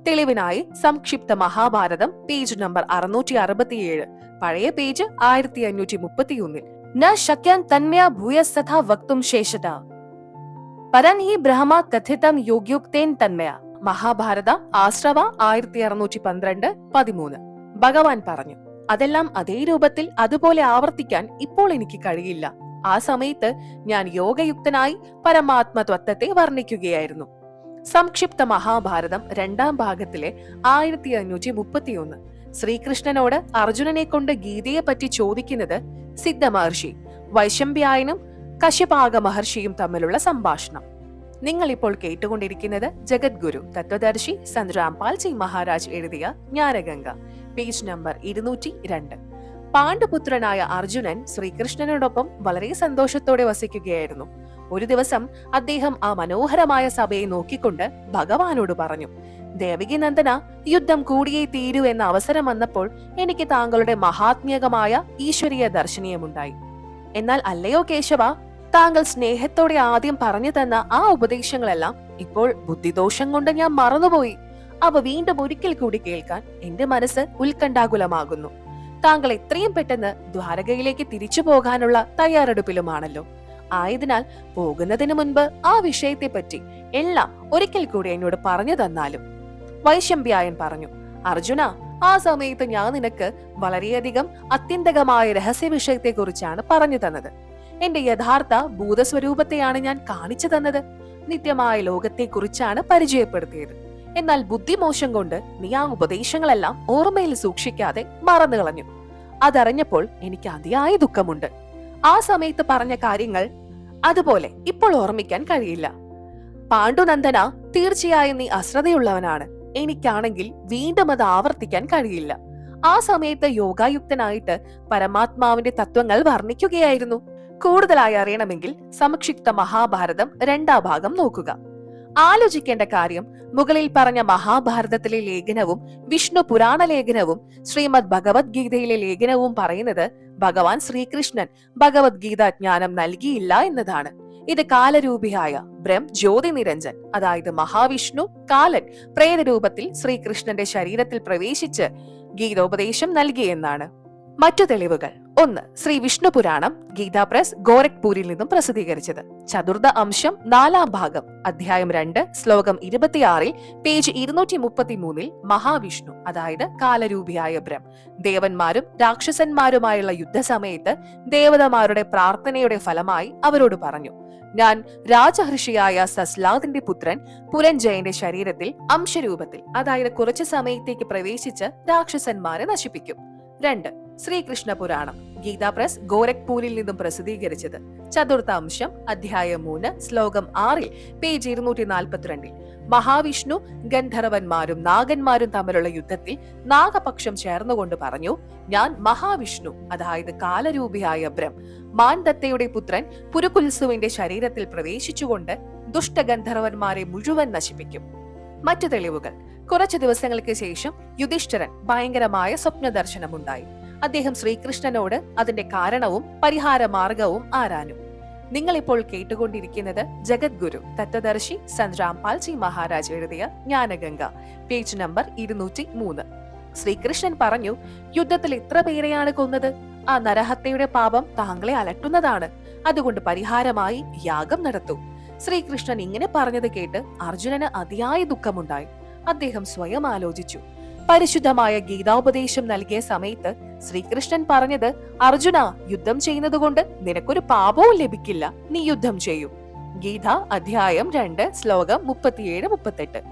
തെളിവിനായി സംക്ഷിപ്ത മഹാഭാരതം പേജ് നമ്പർ 667, പഴയ പേജ് 1531. ന ശക്യൻ തന്മയ ഭൂയസ്തഥാ വക്തും ശേഷത പരൻ ഹി ബ്രഹ്മ കഥിതം യോഗ്യുക്തേൻ തന്മയ. മഹാഭാരത ആശ്രവ 1612-13. ഭഗവാൻ പറഞ്ഞു, അതെല്ലാം അതേ രൂപത്തിൽ അതുപോലെ ആവർത്തിക്കാൻ ഇപ്പോൾ എനിക്ക് കഴിയില്ല. ആ സമയത്ത് ഞാൻ യോഗയുക്തനായി പരമാത്മതത്വത്തെ വർണ്ണിക്കുകയായിരുന്നു. സംക്ഷിപ്ത മഹാഭാരതം 2ാം ഭാഗത്തിലെ 1531. ശ്രീകൃഷ്ണനോട് അർജുനനെ കൊണ്ട് ഗീതയെ പറ്റി ചോദിക്കുന്നത് സിദ്ധ മഹർഷി, വൈശമ്പ്യായനും കശ്യപാക മഹർഷിയും തമ്മിലുള്ള സംഭാഷണം. നിങ്ങൾ ഇപ്പോൾ കേട്ടുകൊണ്ടിരിക്കുന്നത് ജഗദ്ഗുരു തത്വദർശി സന്ത് രാംപാൽജി മഹാരാജ് എഴുതിയ ജ്ഞാനഗംഗ, പേജ് നമ്പർ 202. പാണ്ഡുപുത്രനായ അർജുനൻ ശ്രീകൃഷ്ണനോടൊപ്പം വളരെ സന്തോഷത്തോടെ വസിക്കുകയായിരുന്നു. ഒരു ദിവസം അദ്ദേഹം ആ മനോഹരമായ സഭയെ നോക്കിക്കൊണ്ട് ഭഗവാനോട് പറഞ്ഞു, ദേവകി നന്ദന, യുദ്ധം കൂടിയേ തീരൂ എന്ന അവസരം വന്നപ്പോൾ എനിക്ക് താങ്കളുടെ മഹാത്മ്യകമായ ഈശ്വരീയ ദർശനീയമുണ്ടായി. എന്നാൽ അല്ലയോ കേശവ, താങ്കൾ സ്നേഹത്തോടെ ആദ്യം പറഞ്ഞു തന്ന ആ ഉപദേശങ്ങളെല്ലാം ഇപ്പോൾ ബുദ്ധിദോഷം കൊണ്ട് ഞാൻ മറന്നുപോയി. അവ വീണ്ടും ഒരിക്കൽ കൂടി കേൾക്കാൻ എന്റെ മനസ്സ് ഉത്കണ്ഠാകുലമാകുന്നു. താങ്കൾ എത്രയും പെട്ടെന്ന് ദ്വാരകയിലേക്ക് തിരിച്ചു പോകാനുള്ള തയ്യാറെടുപ്പിലുമാണല്ലോ. ആയതിനാൽ പോകുന്നതിന് മുൻപ് ആ വിഷയത്തെ പറ്റി എല്ലാം ഒരിക്കൽ കൂടി എന്നോട് പറഞ്ഞു തന്നാലും. വൈശമ്പ്യായൻ പറഞ്ഞു, അർജുന, ആ സമയത്ത് ഞാൻ നിനക്ക് വളരെയധികം അത്യന്തകമായ രഹസ്യ വിഷയത്തെ കുറിച്ചാണ് പറഞ്ഞു തന്നത്. എന്റെ യഥാർത്ഥ ഭൂതസ്വരൂപത്തെയാണ് ഞാൻ കാണിച്ചു തന്നത്. നിത്യമായ ലോകത്തെ കുറിച്ചാണ് പരിചയപ്പെടുത്തിയത്. എന്നാൽ ബുദ്ധിമോശം കൊണ്ട് നീ ആ ഉപദേശങ്ങളെല്ലാം ഓർമ്മയിൽ സൂക്ഷിക്കാതെ മറന്നു കളഞ്ഞു. അതറിഞ്ഞപ്പോൾ എനിക്ക് അതിയായ ദുഃഖമുണ്ട്. ആ സമയത്ത് പറഞ്ഞ കാര്യങ്ങൾ അതുപോലെ ഇപ്പോൾ ഓർമ്മിക്കാൻ കഴിയില്ല. പാണ്ഡുനന്ദന, തീർച്ചയായും നീ അശ്രദ്ധയുള്ളവനാണ്. എനിക്കാണെങ്കിൽ വീണ്ടും അത് ആവർത്തിക്കാൻ കഴിയില്ല. ആ സമയത്ത് യോഗായുക്തനായിട്ട് പരമാത്മാവിന്റെ തത്വങ്ങൾ വർണ്ണിക്കുകയായിരുന്നു. കൂടുതലായി അറിയണമെങ്കിൽ സംക്ഷിപ്ത മഹാഭാരതം 2ാം ഭാഗം നോക്കുക. ആലോചിക്കേണ്ട കാര്യം, മുകളിൽ പറഞ്ഞ മഹാഭാരതത്തിലെ ലേഖനവും വിഷ്ണു പുരാണ ലേഖനവും ശ്രീമദ് ഭഗവത്ഗീതയിലെ ലേഖനവും പറയുന്നത് ഭഗവാൻ ശ്രീകൃഷ്ണൻ ഭഗവത്ഗീത ജ്ഞാനം നൽകിയില്ല എന്നതാണ്. ഇത് കാലരൂപിയായ ജ്യോതി നിരഞ്ജൻ, അതായത് മഹാവിഷ്ണു കാലൻ പ്രേതരൂപത്തിൽ ശ്രീകൃഷ്ണന്റെ ശരീരത്തിൽ പ്രവേശിച്ച് ഗീതോപദേശം നൽകിയെന്നാണ്. മറ്റു തെളിവുകൾ: 1. ശ്രീ വിഷ്ണു പുരാണം, ഗീതാ പ്രസ്, ഗോരഖ്പൂരിൽ നിന്നും പ്രസിദ്ധീകരിച്ചത്. ചതുർത്ഥ അംശം 4ാം ഭാഗം, അധ്യായം 2, ശ്ലോകം 26, പേജ് 233 മഹാവിഷ്ണു, അതായത് കാലരൂപിയായ ദേവന്മാരും രാക്ഷസന്മാരുമായുള്ള യുദ്ധസമയത്ത് ദേവതമാരുടെ പ്രാർത്ഥനയുടെ ഫലമായി അവരോട് പറഞ്ഞു, ഞാൻ രാജഹർഷിയായ സസ്ലാദിന്റെ പുത്രൻ പുരഞ്ജയന്റെ ശരീരത്തിൽ അംശരൂപത്തിൽ, അതായത് കുറച്ചു സമയത്തേക്ക് പ്രവേശിച്ച് രാക്ഷസന്മാരെ നശിപ്പിക്കും. 2. ശ്രീകൃഷ്ണ പുരാണം, ഗീതാ പ്രസ്, ഗോരഖ്പൂരിൽ നിന്നും പ്രസിദ്ധീകരിച്ചത്. ചതുർത്ഥ അംശം, അധ്യായം 3, ശ്ലോകം 6, പേജ് 242. മഹാവിഷ്ണു ഗന്ധർവന്മാരും നാഗന്മാരും തമ്മിലുള്ള യുദ്ധത്തിൽ നാഗപക്ഷം ചേർന്നുകൊണ്ട് പറഞ്ഞു, ഞാൻ മഹാവിഷ്ണു, അതായത് കാലരൂപിയായ മാൻദത്തയുടെ പുത്രൻ പുരുകുൽസുവിന്റെ ശരീരത്തിൽ പ്രവേശിച്ചുകൊണ്ട് ദുഷ്ടഗന്ധർവന്മാരെ മുഴുവൻ നശിപ്പിക്കും. മറ്റു തെളിവുകൾ: കുറച്ചു ദിവസങ്ങൾക്ക് ശേഷം യുധിഷ്ഠിരൻ ഭയങ്കരമായ സ്വപ്ന ദർശനമുണ്ടായി. അദ്ദേഹം ശ്രീകൃഷ്ണനോട് അതിന്റെ കാരണവും പരിഹാര മാർഗവും ആരാഞ്ഞു. നിങ്ങൾ ഇപ്പോൾ കേട്ടുകൊണ്ടിരിക്കുന്നത് ജഗദ്ഗുരു തത്വദർശി സന്ത് രാംപാൽജി മഹാരാജ് എഴുതിയ ജ്ഞാനഗംഗ, പേജ് നമ്പർ 203. ശ്രീകൃഷ്ണൻ പറഞ്ഞു, യുദ്ധത്തിൽ എത്ര പേരെയാണ് കൊന്നത്? ആ നരഹത്യയുടെ പാപം താങ്കളെ അലട്ടുന്നതാണ്. അതുകൊണ്ട് പരിഹാരമായി യാഗം നടത്തൂ. ശ്രീകൃഷ്ണൻ ഇങ്ങനെ പറഞ്ഞത് കേട്ട് അർജുനന് അതിയായ ദുഃഖമുണ്ടായി. അദ്ദേഹം സ്വയം ആലോചിച്ചു. പരിശുദ്ധമായ ഗീതാപദേശം നൽകിയ സമയത്ത് ശ്രീകൃഷ്ണൻ പറഞ്ഞത്, അർജുന, യുദ്ധം ചെയ്യുന്നത് കൊണ്ട് നിനക്കൊരു പാപവും ലഭിക്കില്ല, നീ യുദ്ധം ചെയ്യൂ. ഗീത അധ്യായം 2, ശ്ലോകം 37-38.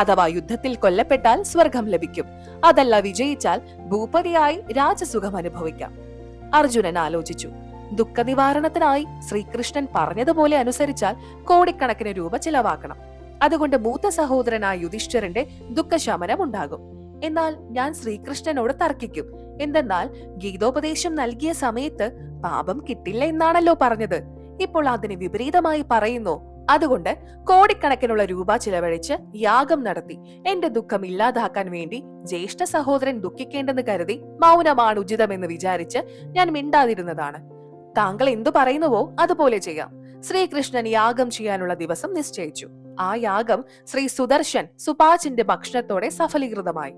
അഥവാ യുദ്ധത്തിൽ കൊല്ലപ്പെട്ടാൽ സ്വർഗം ലഭിക്കും, അതല്ല വിജയിച്ചാൽ ഭൂപതിയായി രാജസുഖം അനുഭവിക്കാം. അർജുനൻ ആലോചിച്ചു. ദുഃഖ നിവാരണത്തിനായി ശ്രീകൃഷ്ണൻ പറഞ്ഞതുപോലെ അനുസരിച്ചാൽ കോടിക്കണക്കിന് രൂപ ചിലവാക്കണം. അതുകൊണ്ട് മൂത്ത സഹോദരനായ യുധിഷ്ഠിരന്റെ ദുഃഖശമനം ഉണ്ടാകും. എന്നാൽ ഞാൻ ശ്രീകൃഷ്ണനോട് തർക്കിക്കും. എന്തെന്നാൽ ഗീതോപദേശം നൽകിയ സമയത്ത് പാപം കിട്ടില്ല എന്നാണല്ലോ പറഞ്ഞത്. ഇപ്പോൾ അതിന് വിപരീതമായി പറയുന്നു. അതുകൊണ്ട് കോടിക്കണക്കിനുള്ള രൂപ ചിലവഴിച്ച് യാഗം നടത്തി എന്റെ ദുഃഖം ഇല്ലാതാക്കാൻ വേണ്ടി ജ്യേഷ്ഠ സഹോദരൻ ദുഃഖിക്കേണ്ടെന്ന് കരുതി മൗനമാണ് ഉചിതമെന്ന് വിചാരിച്ച് ഞാൻ മിണ്ടാതിരുന്നതാണ്. താങ്കൾ എന്തു പറയുന്നുവോ അതുപോലെ ചെയ്യാം. ശ്രീകൃഷ്ണൻ യാഗം ചെയ്യാനുള്ള ദിവസം നിശ്ചയിച്ചു. ആ യാഗം ശ്രീ സുദർശൻ സുപാചിന്റെ ഭക്ഷണത്തോടെ സഫലീകൃതമായി.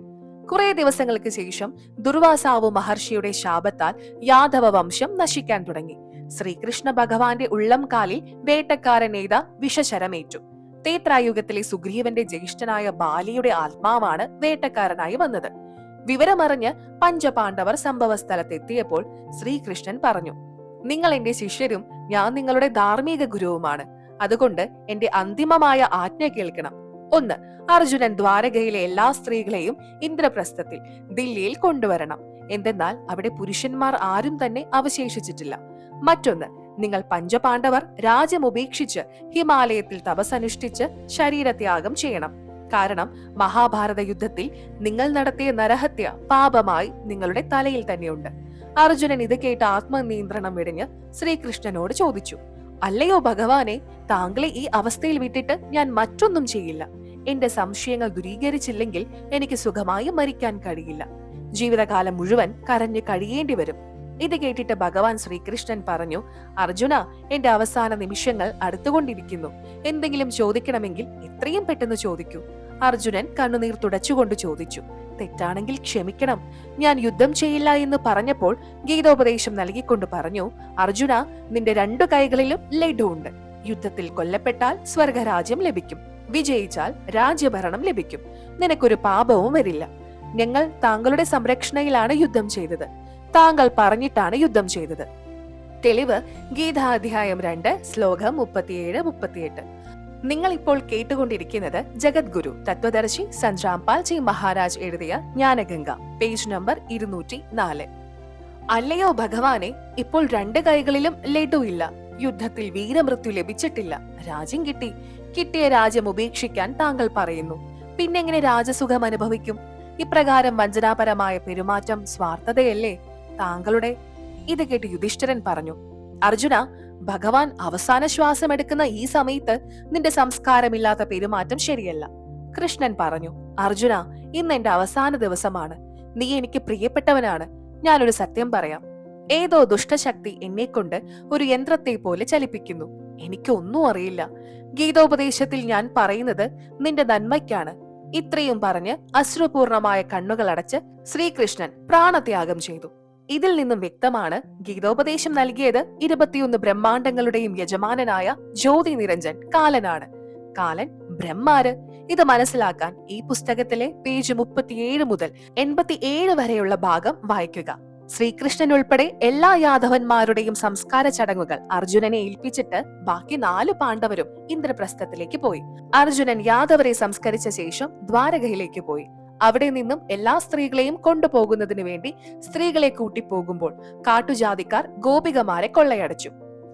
കുറെ ദിവസങ്ങൾക്ക് ശേഷം ദുർവാസാവു മഹർഷിയുടെ ശാപത്താൽ യാദവ വംശം നശിക്കാൻ തുടങ്ങി. ശ്രീകൃഷ്ണ ഭഗവാന്റെ ഉള്ളം കാലിൽ വേട്ടക്കാരനെയ്ത വിഷശരമേറ്റു. തേത്രായുഗത്തിലെ സുഗ്രീവന്റെ ജ്യേഷ്ഠനായ ബാലിയുടെ ആത്മാവാണ് വേട്ടക്കാരനായി വന്നത്. വിവരമറിഞ്ഞ് പഞ്ചപാണ്ഡവർ സംഭവ സ്ഥലത്തെത്തിയപ്പോൾ ശ്രീകൃഷ്ണൻ പറഞ്ഞു, നിങ്ങൾ എന്റെ ശിഷ്യരും ഞാൻ നിങ്ങളുടെ ധാർമ്മിക ഗുരുവുമാണ്. അതുകൊണ്ട് എന്റെ അന്തിമമായ ആജ്ഞ കേൾക്കണം. 1. അർജുനൻ ദ്വാരകയിലെ എല്ലാ സ്ത്രീകളെയും ഇന്ദ്രപ്രസ്ഥത്തിൽ ദില്ലിയിൽ കൊണ്ടുവരണം. എന്തെന്നാൽ അവിടെ പുരുഷന്മാർ ആരും തന്നെ അവശേഷിച്ചിട്ടില്ല. മറ്റൊന്ന്, നിങ്ങൾ പഞ്ചപാണ്ഡവർ രാജ്യം ഉപേക്ഷിച്ച് ഹിമാലയത്തിൽ തപസ്സനുഷ്ഠിച്ച് ശരീരത്യാഗം ചെയ്യണം. കാരണം മഹാഭാരത യുദ്ധത്തിൽ നിങ്ങൾ നടത്തിയ നരഹത്യ പാപമായി നിങ്ങളുടെ തലയിൽ തന്നെയുണ്ട്. അർജുനൻ ഇത് കേട്ട് ആത്മനിയന്ത്രണം വെടിഞ്ഞ് ശ്രീകൃഷ്ണനോട് ചോദിച്ചു, അല്ലയോ ഭഗവാനെ, താങ്കളെ ഈ അവസ്ഥയിൽ വിട്ടിട്ട് ഞാൻ മറ്റൊന്നും ചെയ്യില്ല. എന്റെ സംശയങ്ങൾ ദൂരീകരിച്ചില്ലെങ്കിൽ എനിക്ക് സുഖമായി മരിക്കാൻ കഴിയില്ല. ജീവിതകാലം മുഴുവൻ കരഞ്ഞു കഴിയേണ്ടി വരും. ഇത് കേട്ടിട്ട് ഭഗവാൻ ശ്രീകൃഷ്ണൻ പറഞ്ഞു, അർജുന, എന്റെ അവസാന നിമിഷങ്ങൾ അടുത്തുകൊണ്ടിരിക്കുന്നു. എന്തെങ്കിലും ചോദിക്കണമെങ്കിൽ എത്രയും പെട്ടെന്ന് ചോദിക്കൂ. അർജുനൻ കണ്ണുനീർ തുടച്ചുകൊണ്ട് ചോദിച്ചു, തെറ്റാണെങ്കിൽ ക്ഷമിക്കണം. ഞാൻ യുദ്ധം ചെയ്യില്ല എന്ന് പറഞ്ഞപ്പോൾ ഗീതോപദേശം നൽകിക്കൊണ്ട് പറഞ്ഞു, അർജുന, നിന്റെ 2 കൈകളിലും ലഡുണ്ട്. യുദ്ധത്തിൽ കൊല്ലപ്പെട്ടാൽ സ്വർഗരാജ്യം ലഭിക്കും, വിജയിച്ചാൽ രാജ്യഭരണം ലഭിക്കും. നിനക്കൊരു പാപവും വരില്ല. ഞങ്ങൾ താങ്കളുടെ സംരക്ഷണയിലാണ് യുദ്ധം ചെയ്തത്. താങ്കൾ പറഞ്ഞിട്ടാണ് യുദ്ധം ചെയ്തത്. തെളിവ് ഗീതാധ്യായം 2 ശ്ലോകം 37-38. നിങ്ങൾ ഇപ്പോൾ കേട്ടുകൊണ്ടിരിക്കുന്നത് ജഗദ്ഗുരു തത്വദർശി സന്റ് രാംപാൽ ജി മഹാരാജ് എഴുതിയ ജ്ഞാനഗംഗ, പേജ് നമ്പർ 204. അല്ലയോ ഭഗവാനെ, ഇപ്പോൾ 2 കൈകളിലും ലഡു ഇല്ല. യുദ്ധത്തിൽ വീരമൃത്യു ലഭിച്ചിട്ടില്ല. രാജ്യം കിട്ടി. കിട്ടിയ രാജ്യം ഉപേക്ഷിക്കാൻ താങ്കൾ പറയുന്നു. പിന്നെങ്ങനെ രാജസുഖം അനുഭവിക്കും? ഇപ്രകാരം വഞ്ചനാപരമായ പെരുമാറ്റം സ്വാർത്ഥതയല്ലേ താങ്കളുടെ? ഇത് കേട്ട് യുധിഷ്ഠിരൻ പറഞ്ഞു, അർജുന, ഭഗവാൻ അവസാന ശ്വാസം എടുക്കുന്ന ഈ സമയത്ത് നിന്റെ സംസ്കാരമില്ലാത്ത പെരുമാറ്റം ശരിയല്ല. കൃഷ്ണൻ പറഞ്ഞു, അർജുന, ഇന്ന് എന്റെ അവസാന ദിവസമാണ്. നീ എനിക്ക് പ്രിയപ്പെട്ടവനാണ്. ഞാനൊരു സത്യം പറയാം. ഏതോ ദുഷ്ടശക്തി എന്നെ കൊണ്ട് ഒരു യന്ത്രത്തെ പോലെ ചലിപ്പിക്കുന്നു. എനിക്കൊന്നും അറിയില്ല. ഗീതോപദേശത്തിൽ ഞാൻ പറയുന്നത് നിന്റെ നന്മയ്ക്കാണ്. ഇത്രയും പറഞ്ഞ് അശ്രുപൂർണമായ കണ്ണുകൾ അടച്ച് ശ്രീകൃഷ്ണൻ പ്രാണത്യാഗം ചെയ്തു. ഇതിൽ നിന്നും വ്യക്തമാണ് ഗീതോപദേശം നൽകിയത് 21 ബ്രഹ്മാണ്ടങ്ങളുടെയും യജമാനനായ ജ്യോതി നിരഞ്ജൻ കാലനാണ്. കാലൻ ബ്രഹ്മാര്. ഇത് മനസ്സിലാക്കാൻ ഈ പുസ്തകത്തിലെ പേജ് 37 മുതൽ 87 വരെയുള്ള ഭാഗം വായിക്കുക. ശ്രീകൃഷ്ണൻ ഉൾപ്പെടെ എല്ലാ യാദവന്മാരുടെയും സംസ്കാര ചടങ്ങുകൾ അർജുനനെ ഏൽപ്പിച്ചിട്ട് ബാക്കി 4 പാണ്ഡവരും ഇന്ദ്രപ്രസ്ഥത്തിലേക്ക് പോയി. അർജുനൻ യാദവരെ സംസ്കരിച്ച ശേഷം ദ്വാരകയിലേക്ക് പോയി. അവിടെ നിന്നും എല്ലാ സ്ത്രീകളെയും കൊണ്ടുപോകുന്നതിനു വേണ്ടി സ്ത്രീകളെ കൂട്ടിപ്പോകുമ്പോൾ കാട്ടുജാതിക്കാർ ഗോപികമാരെ കൊള്ളയടച്ചു.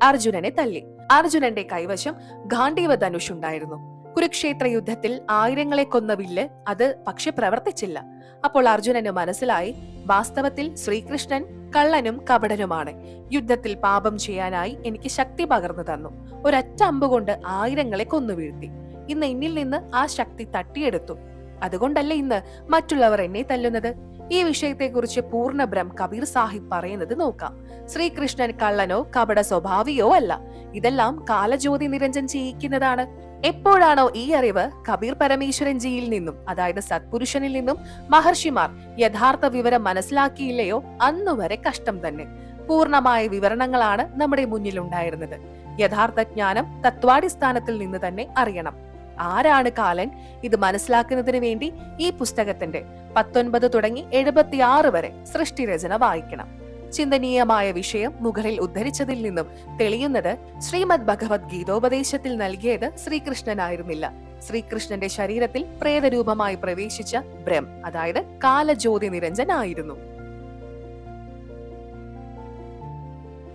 അർജുനനെ തല്ലി. അർജുനന്റെ കൈവശം ഗാണ്ഡീവ ധനുഷുണ്ടായിരുന്നു. കുരുക്ഷേത്ര യുദ്ധത്തിൽ 1000ങ്ങളെ കൊന്ന വില്ല് അത് പക്ഷെ പ്രവർത്തിച്ചില്ല. അപ്പോൾ അർജുനന് മനസ്സിലായി, വാസ്തവത്തിൽ ശ്രീകൃഷ്ണൻ കള്ളനും കപടനുമാണ്. യുദ്ധത്തിൽ പാപം ചെയ്യാനായി എനിക്ക് ശക്തി പകർന്നു തന്നു. ഒരൊറ്റ അമ്പുകൊണ്ട് 1000ങ്ങളെ കൊന്നു വീഴ്ത്തി. ഇന്ന് എന്നിൽ നിന്ന് ആ ശക്തി തട്ടിയെടുത്തു. അതുകൊണ്ടല്ലേ ഇന്ന് മറ്റുള്ളവർ എന്നെ തല്ലുന്നത്. ഈ വിഷയത്തെക്കുറിച്ച് പൂർണ്ണബ്രഹ്മ കബീർ സാഹിബ് പറയുന്നത് നോക്കാം. ശ്രീകൃഷ്ണൻ കള്ളനോ കപട സ്വഭാവിയോ അല്ല. ഇതെല്ലാം കാലജ്യോതി നിരഞ്ജൻ ചെയ്യിക്കുന്നതാണ്. എപ്പോഴാണോ ഈ അറിവ് കബീർ പരമേശ്വരൻ ജിയിൽ നിന്നും, അതായത് സത്പുരുഷനിൽ നിന്നും മഹർഷിമാർ യഥാർത്ഥ വിവരം മനസ്സിലാക്കിയില്ലയോ അന്നുവരെ കഷ്ടം തന്നെ. പൂർണ്ണമായ വിവരണങ്ങളാണ് നമ്മുടെ മുന്നിലുണ്ടായിരുന്നത്. യഥാർത്ഥ ജ്ഞാനം തത്വാടിസ്ഥാനത്തിൽ നിന്ന് തന്നെ അറിയണം. ആരാണ് കാലൻ? ഇത് മനസ്സിലാക്കുന്നതിന് വേണ്ടി ഈ പുസ്തകത്തിന്റെ 19 തുടങ്ങി 76 വരെ സൃഷ്ടിരചന വായിക്കണം. ചിന്തനീയമായ വിഷയം മുകളിൽ ഉദ്ധരിച്ചതിൽ നിന്നും തെളിയുന്നത് ശ്രീമദ് ഭഗവത് ഗീതോപദേശത്തിൽ നൽകിയത് ശ്രീകൃഷ്ണനായിരുന്നില്ല. ശ്രീകൃഷ്ണന്റെ ശരീരത്തിൽ പ്രേതരൂപമായി പ്രവേശിച്ച ബ്രഹ്മ, അതായത് കാലജ്യോതി നിരഞ്ജൻ ആയിരുന്നു.